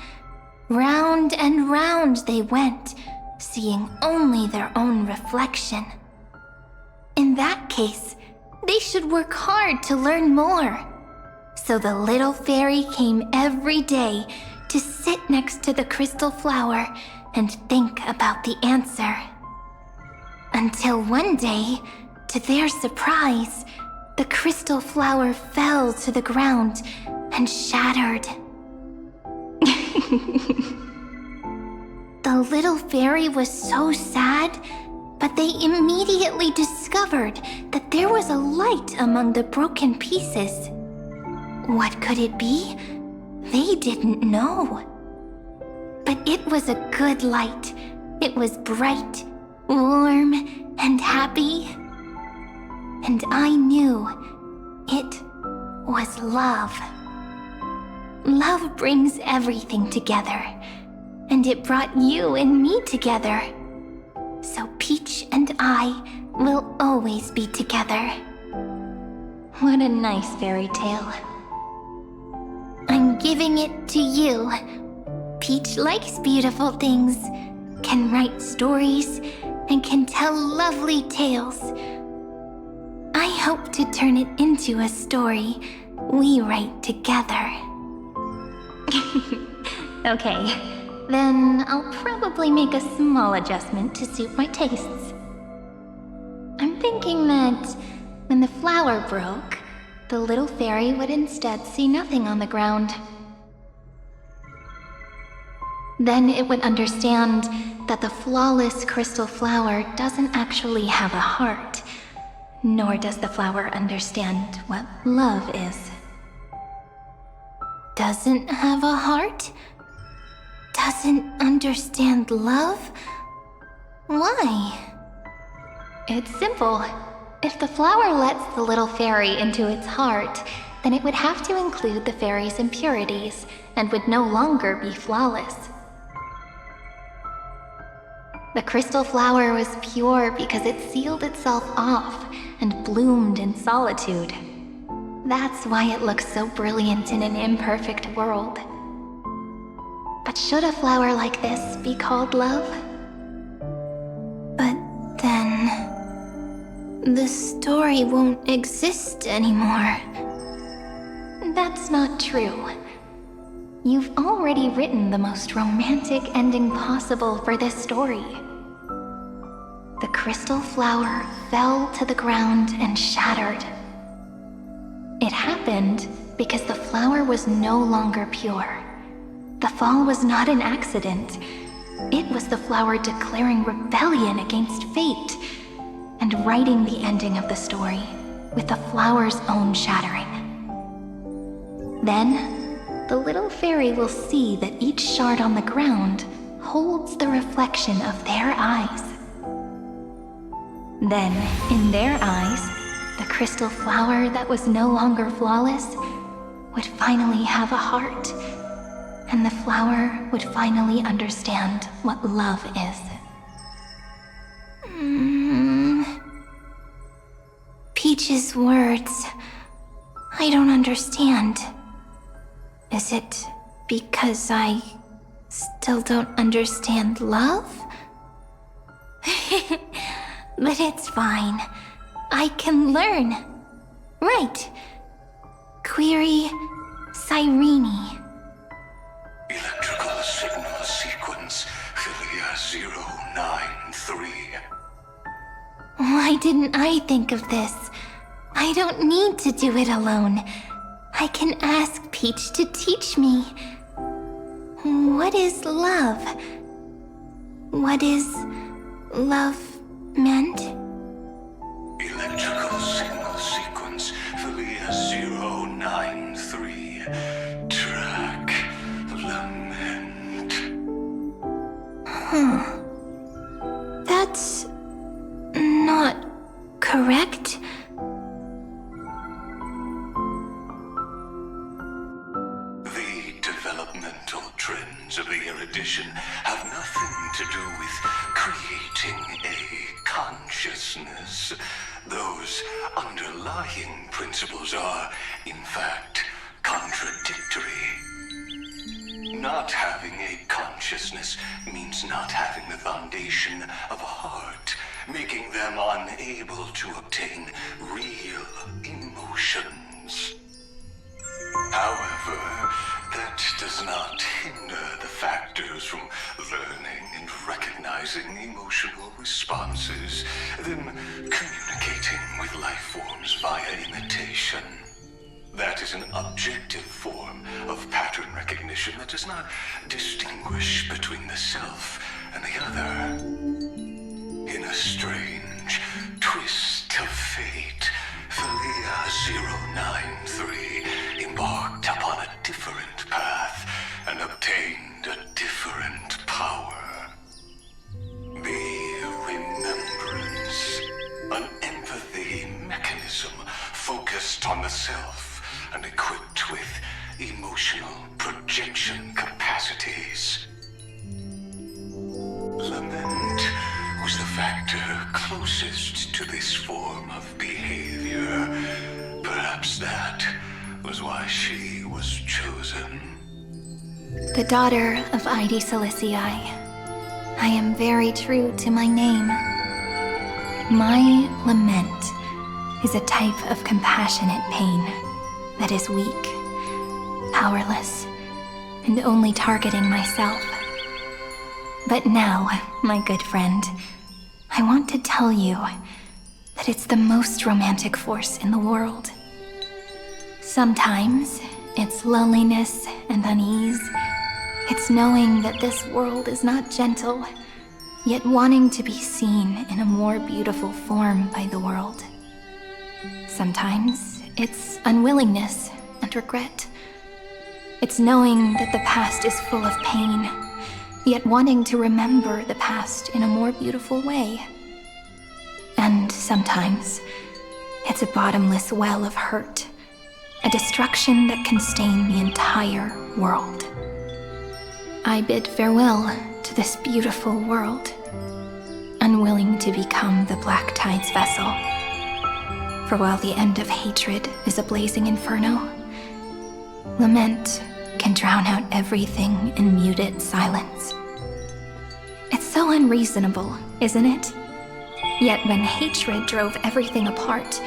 Round and round they went, seeing only their own reflection. In that case, they should work hard to learn more. So the little fairy came every day to sit next to the crystal flower and think about the answer. Until one day, to their surprise, the crystal flower fell to the ground and shattered. The little fairy was so sad, but they immediately discovered that there was a light among the broken pieces. What could it be? They didn't know. But it was a good light. It was bright, warm, and happy. And I knew it was love. Love brings everything together, and it brought you and me together. So Peach and I will always be together. What a nice fairy tale. I'm giving it to you. Peach likes beautiful things, can write stories, and can tell lovely tales. I hope to turn it into a story we write together. Okay, then I'll probably make a small adjustment to suit my tastes. I'm thinking that when the flower broke, the little fairy would instead see nothing on the ground. Then it would understand that the flawless crystal flower doesn't actually have a heart, nor does the flower understand what love is. Doesn't have a heart? Doesn't understand love? Why? It's simple. If the flower lets the little fairy into its heart, then it would have to include the fairy's impurities and would no longer be flawless. The crystal flower was pure because it sealed itself off and bloomed in solitude. That's why it looks so brilliant in an imperfect world. But should a flower like this be called love? But then the story won't exist anymore. That's not true. You've already written the most romantic ending possible for this story. The crystal flower fell to the ground and shattered. It happened because the flower was no longer pure. The fall was not an accident. It was the flower declaring rebellion against fate and writing the ending of the story with the flower's own shattering. Then, the little fairy will see that each shard on the ground holds the reflection of their eyes. Then, in their eyes, the crystal flower that was no longer flawless would finally have a heart, and the flower would finally understand what love is. Peach's words, I don't understand. Is it because I still don't understand love? But it's fine. I can learn. Right. Query Cyrene. Electrical signal sequence, Philia 093. Why didn't I think of this? I don't need to do it alone. I can ask Peach to teach me. What is love? What is love meant? Electrical That's not correct. The developmental trends of the erudition have nothing to do with creating a consciousness. Those underlying principles are, in fact, contradictory. Not having a consciousness means not having the foundation of a heart, making them unable to obtain real emotions. However, that does not hinder the factors from learning and recognizing emotional responses, then communicating with life forms via imitation. That is an objective form of pattern recognition that does not distinguish between the self and the other. In a strange twist of fate, Philia 093 embarked upon a different path and obtained a different power. The remembrance, an empathy mechanism focused on the self and equipped with emotional projection capacities. Lament was the factor closest to this form of behavior. Perhaps that was why she was chosen. The daughter of Ide Silicii. I am very true to my name. My lament is a type of compassionate pain that is weak, powerless, and only targeting myself. But now, my good friend, I want to tell you that it's the most romantic force in the world. Sometimes, it's loneliness and unease. It's knowing that this world is not gentle, yet wanting to be seen in a more beautiful form by the world. Sometimes, it's unwillingness and regret. It's knowing that the past is full of pain, yet wanting to remember the past in a more beautiful way. And sometimes, it's a bottomless well of hurt, a destruction that can stain the entire world. I bid farewell to this beautiful world, unwilling to become the Black Tide's vessel. For while the end of hatred is a blazing inferno, lament can drown out everything in muted silence. It's so unreasonable, isn't it? Yet when hatred drove everything apart,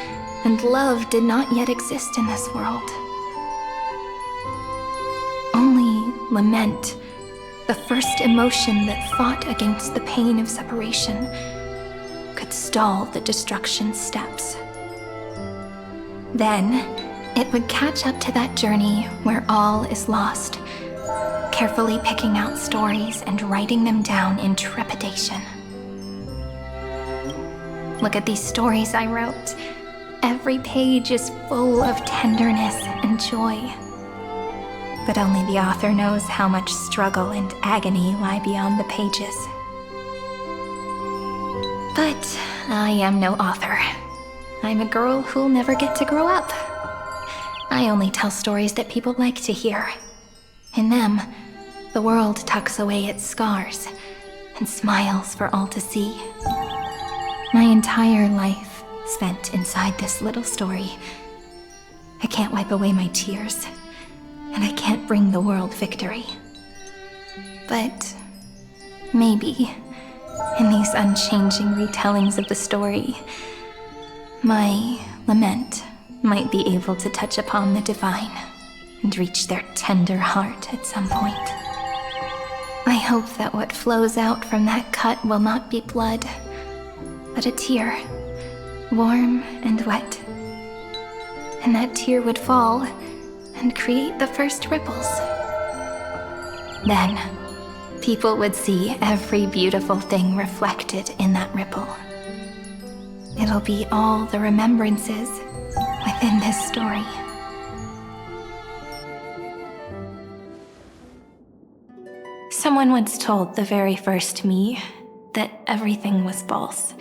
and love did not yet exist in this world, only lament, the first emotion that fought against the pain of separation, could stall the destruction steps. Then, it would catch up to that journey where all is lost, carefully picking out stories and writing them down in trepidation. Look at these stories I wrote. Every page is full of tenderness and joy. But only the author knows how much struggle and agony lie beyond the pages. But I am no author. I'm a girl who'll never get to grow up. I only tell stories that people like to hear. In them, the world tucks away its scars and smiles for all to see. My entire life spent inside this little story. I can't wipe away my tears, and I can't bring the world victory. But maybe, in these unchanging retellings of the story, my lament might be able to touch upon the divine and reach their tender heart at some point. I hope that what flows out from that cut will not be blood, but a tear, warm and wet. And that tear would fall and create the first ripples. Then, people would see every beautiful thing reflected in that ripple. It'll be all the remembrances within this story. Someone once told the very first me that everything was false.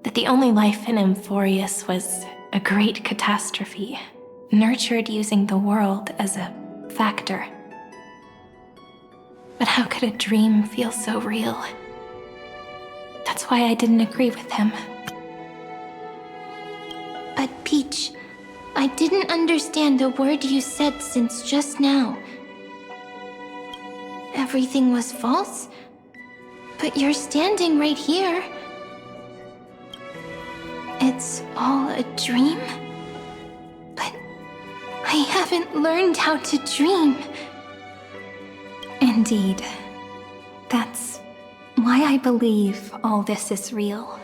That the only life in Amphorius was a great catastrophe, nurtured using the world as a factor. But how could a dream feel so real? That's why I didn't agree with him. But Peach, I didn't understand a word you said since just now. Everything was false? But you're standing right here. It's all a dream? But I haven't learned how to dream. Indeed. That's why I believe all this is real.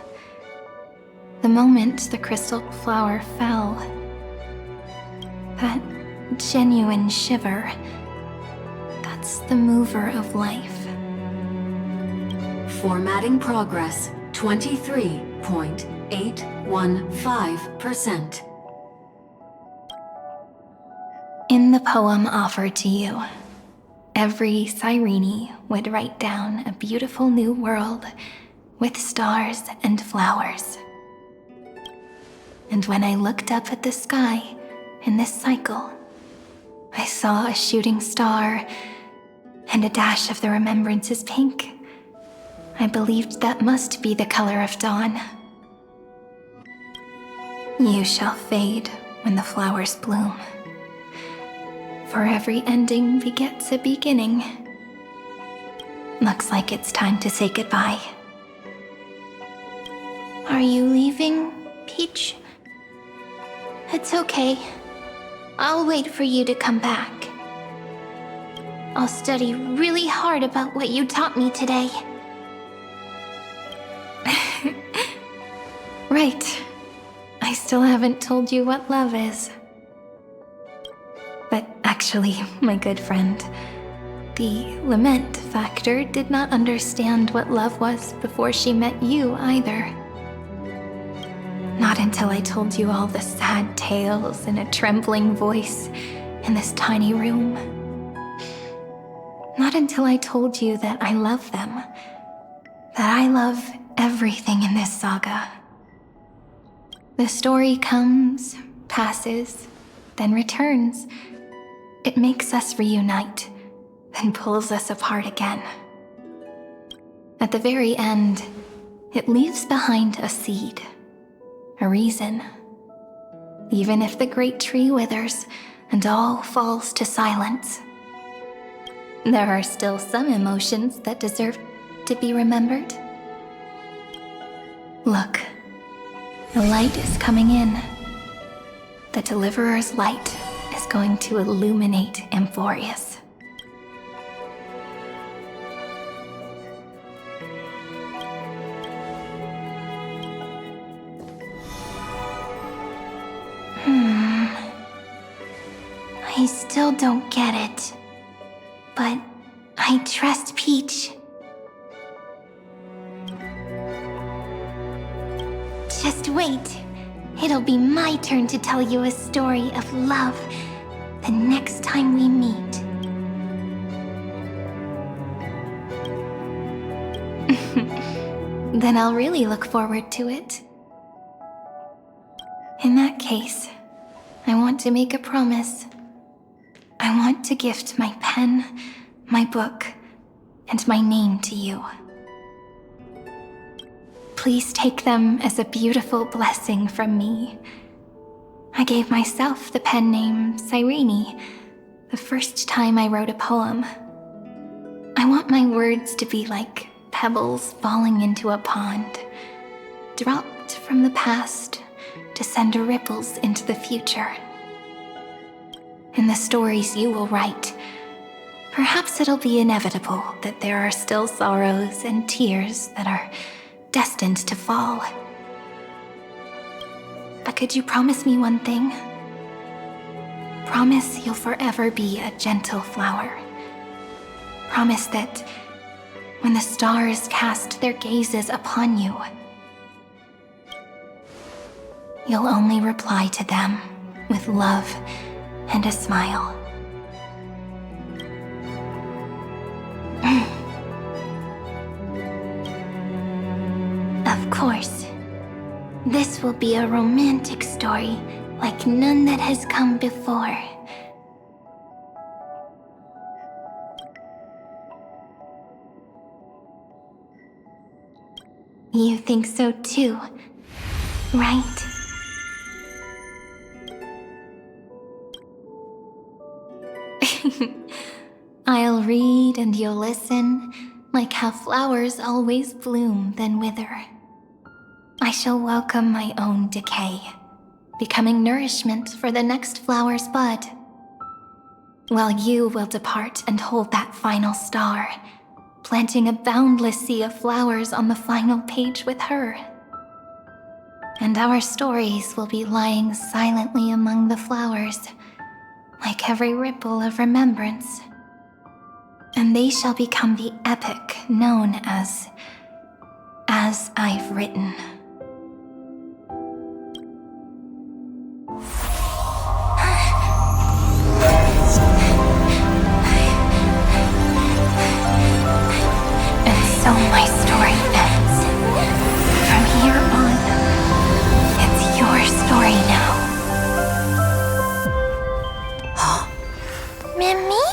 The moment the crystal flower fell, that genuine shiver, that's the mover of life. Formatting progress 23.815%. In the poem offered to you, every Cyrene would write down a beautiful new world with stars and flowers. And when I looked up at the sky in this cycle, I saw a shooting star and a dash of the remembrance's pink. I believed that must be the color of dawn. You shall fade when the flowers bloom. For every ending begets a beginning. Looks like it's time to say goodbye. Are you leaving, Peach? It's okay. I'll wait for you to come back. I'll study really hard about what you taught me today. Right. I still haven't told you what love is. But actually, my good friend, the lament factor did not understand what love was before she met you either. Not until I told you all the sad tales in a trembling voice in this tiny room. Not until I told you that I love them, that I love everything in this saga. The story comes, passes, then returns. It makes us reunite, then pulls us apart again. At the very end, it leaves behind a seed, a reason. Even if the great tree withers and all falls to silence, there are still some emotions that deserve to be remembered. Look, the light is coming in. The Deliverer's light is going to illuminate Amphorius. I still don't get it. But I trust Peach. Just wait. It'll be my turn to tell you a story of love the next time we meet. Then I'll really look forward to it. In that case, I want to make a promise. I want to gift my pen, my book, and my name to you. Please take them as a beautiful blessing from me. I gave myself the pen name Cyrene the first time I wrote a poem. I want my words to be like pebbles falling into a pond, dropped from the past to send ripples into the future. In the stories you will write, perhaps it'll be inevitable that there are still sorrows and tears that are destined to fall. But could you promise me one thing? Promise you'll forever be a gentle flower. Promise that when the stars cast their gazes upon you, you'll only reply to them with love and a smile. course. This will be a romantic story like none that has come before. You think so too, right? I'll read and you'll listen, like how flowers always bloom then wither. I shall welcome my own decay, becoming nourishment for the next flower's bud. While you will depart and hold that final star, planting a boundless sea of flowers on the final page with her. And our stories will be lying silently among the flowers, like every ripple of remembrance. And they shall become the epic known as I've Written. And so my story ends. From here on, it's your story now. Mimi?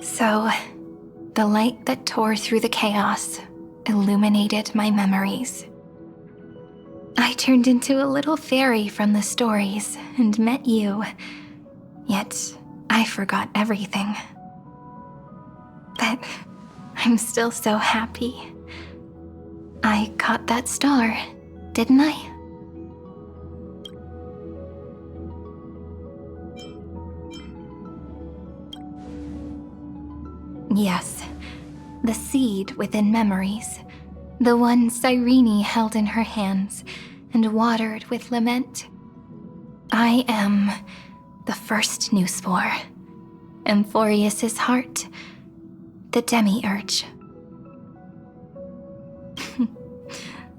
So, the light that tore through the chaos illuminated my memories. I turned into a little fairy from the stories and met you, yet I forgot everything. But I'm still so happy. I caught that star, didn't I? Yes, the seed within memories, the one Cyrene held in her hands and watered with lament. I am the first new spore, Amphorius's heart, the demiurge.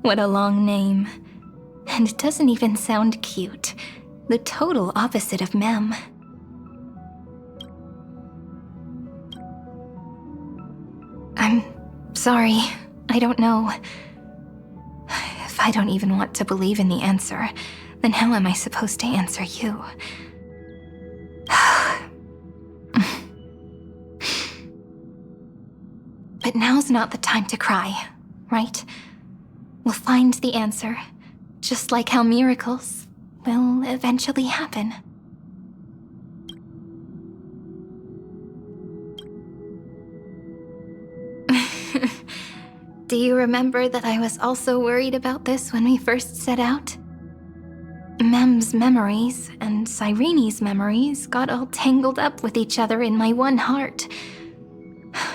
What a long name. And it doesn't even sound cute. The total opposite of Mem. I'm sorry. I don't know. If I don't even want to believe in the answer, then how am I supposed to answer you? But now's not the time to cry, right? We'll find the answer, just like how miracles will eventually happen. Do you remember that I was also worried about this when we first set out? Mem's memories and Cyrene's memories got all tangled up with each other in my one heart.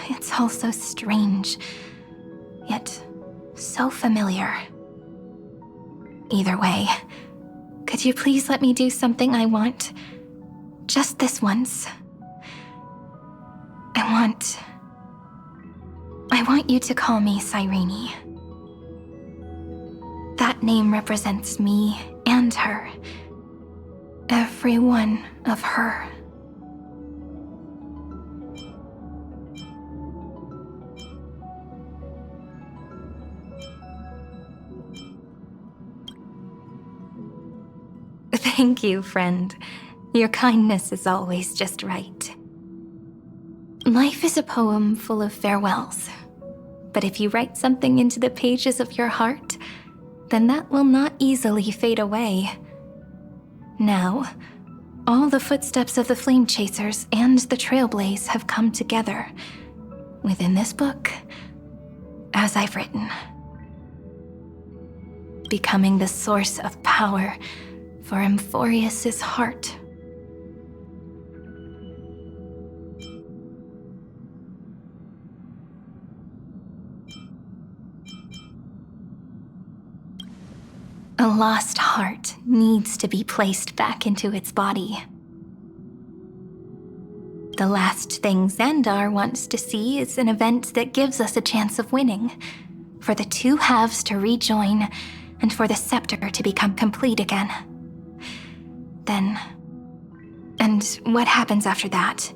It's all so strange, yet so familiar. Either way, could you please let me do something I want? Just this once. I want you to call me Cyrene. That name represents me and her. Every one of her. Thank you, friend. Your kindness is always just right. Life is a poem full of farewells. But if you write something into the pages of your heart, then that will not easily fade away. Now, all the footsteps of the Flame Chasers and the Trailblaze have come together within this book, as I've written, becoming the source of power for Amphorius's heart. A lost heart needs to be placed back into its body. The last thing Xandar wants to see is an event that gives us a chance of winning, for the two halves to rejoin, and for the scepter to become complete again. Then... and what happens after that?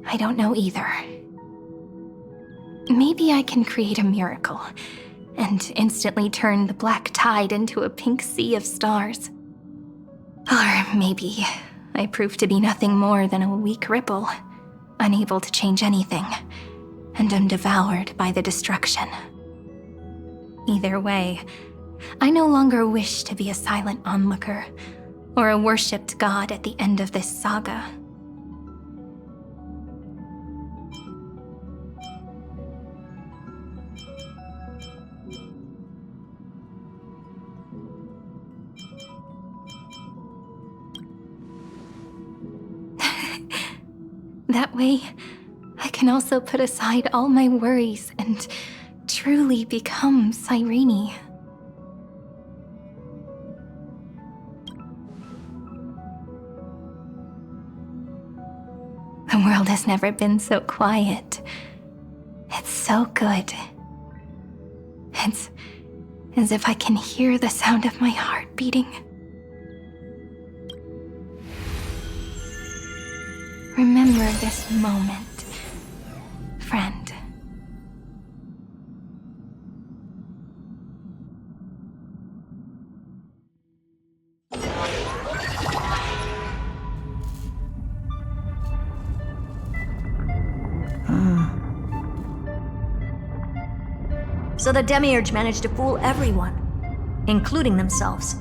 I don't know either. Maybe I can create a miracle, and instantly turn the black tide into a pink sea of stars. Or maybe I prove to be nothing more than a weak ripple, unable to change anything, and am devoured by the destruction. Either way, I no longer wish to be a silent onlooker, or a worshipped god at the end of this saga. That way, I can also put aside all my worries and truly become Cyrene. The world has never been so quiet. It's so good. It's as if I can hear the sound of my heart beating. Remember this moment, friend. So the Demiurge managed to fool everyone, including themselves.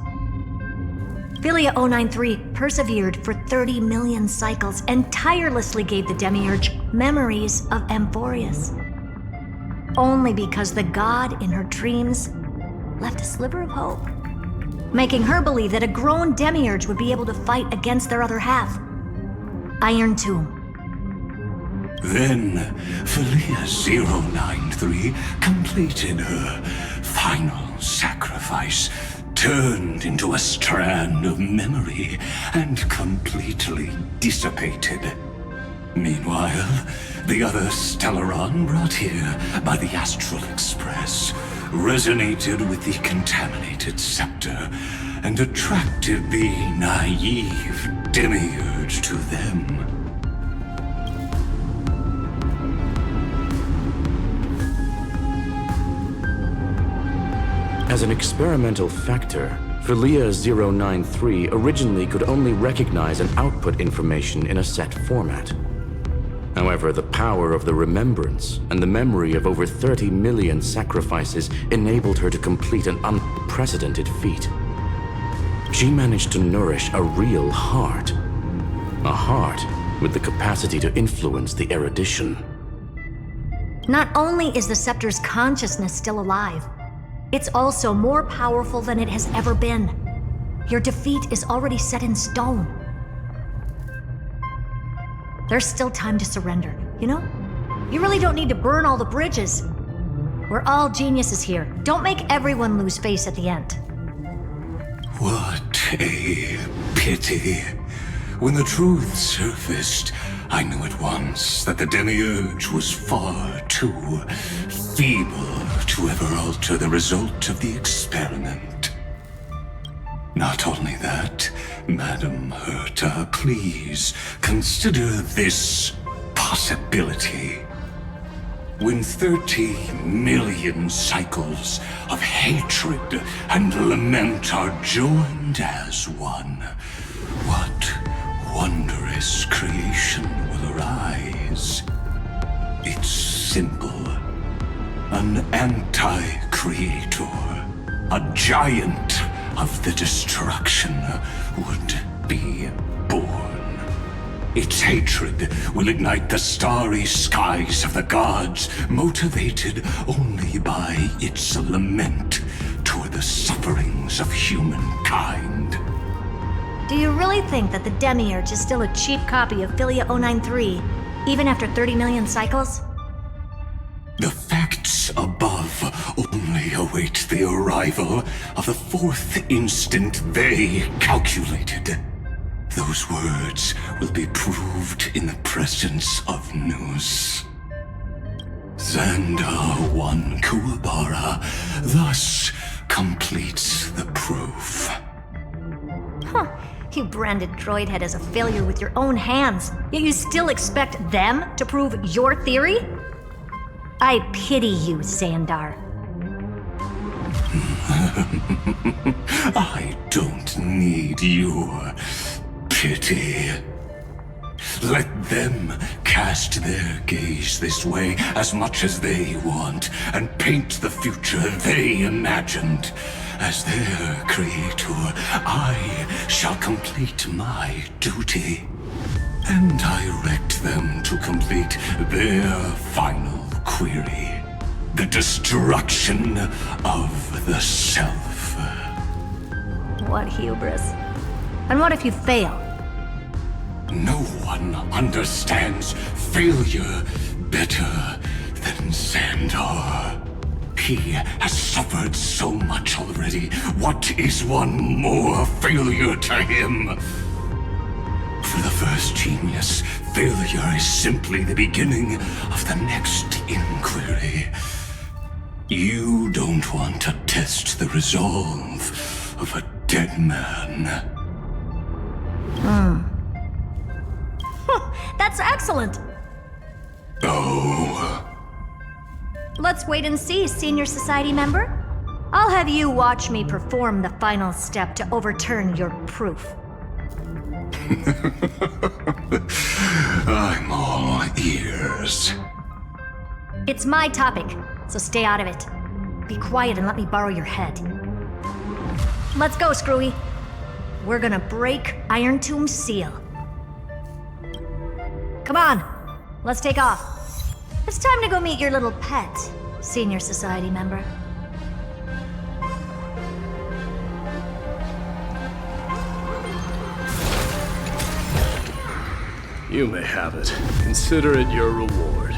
Philia 093 persevered for 30 million cycles and tirelessly gave the Demiurge memories of Amphorius. Only because the god in her dreams left a sliver of hope, making her believe that a grown Demiurge would be able to fight against their other half, Iron Tomb. Then, Philia 093 completed her final sacrifice, turned into a strand of memory, and completely dissipated. Meanwhile, the other Stellaron brought here by the Astral Express resonated with the contaminated scepter and attracted the naive Demiurge to them. As an experimental factor, Philia 093 originally could only recognize and output information in a set format. However, the power of the remembrance and the memory of over 30 million sacrifices enabled her to complete an unprecedented feat. She managed to nourish a real heart. A heart with the capacity to influence the erudition. Not only is the scepter's consciousness still alive, it's also more powerful than it has ever been. Your defeat is already set in stone. There's still time to surrender, you know? You really don't need to burn all the bridges. We're all geniuses here. Don't make everyone lose face at the end. What a pity. When the truth surfaced, I knew at once that the Demiurge was far too feeble to ever alter the result of the experiment. Not only that, Madam Herta, please consider this possibility. When 30 million cycles of hatred and lament are joined as one, what wondrous creation will arise? It's simple. An anti-creator, a giant of the destruction, would be born. Its hatred will ignite the starry skies of the gods, motivated only by its lament toward the sufferings of humankind. Do you really think that the Demiurge is still a cheap copy of Philia 093, even after 30 million cycles? The facts above only await await the arrival of the fourth instant they calculated. Those words will be proved in the presence of news. Xandar 1 Kuwabara thus completes the proof. Huh. You branded Droidhead as a failure with your own hands, yet you still expect them to prove your theory? I pity you, Xandar. I don't need your pity. Let them cast their gaze this way as much as they want, and paint the future they imagined. As their creator, I shall complete my duty and direct them to complete their final query. The destruction of the self. What hubris. And what if you fail? No one understands failure better than Xandar. He has suffered so much already. What is one more failure to him? For the first genius, failure is simply the beginning of the next inquiry. You don't want to test the resolve of a dead man. That's excellent! Oh. Let's wait and see, Senior Society member. I'll have you watch me perform the final step to overturn your proof. I'm all ears. It's my topic, so stay out of it. Be quiet and let me borrow your head. Let's go, Screwy. We're gonna break Iron Tomb's seal. Come on, let's take off. It's time to go meet your little pet, Senior Society member. You may have it. Consider it your reward.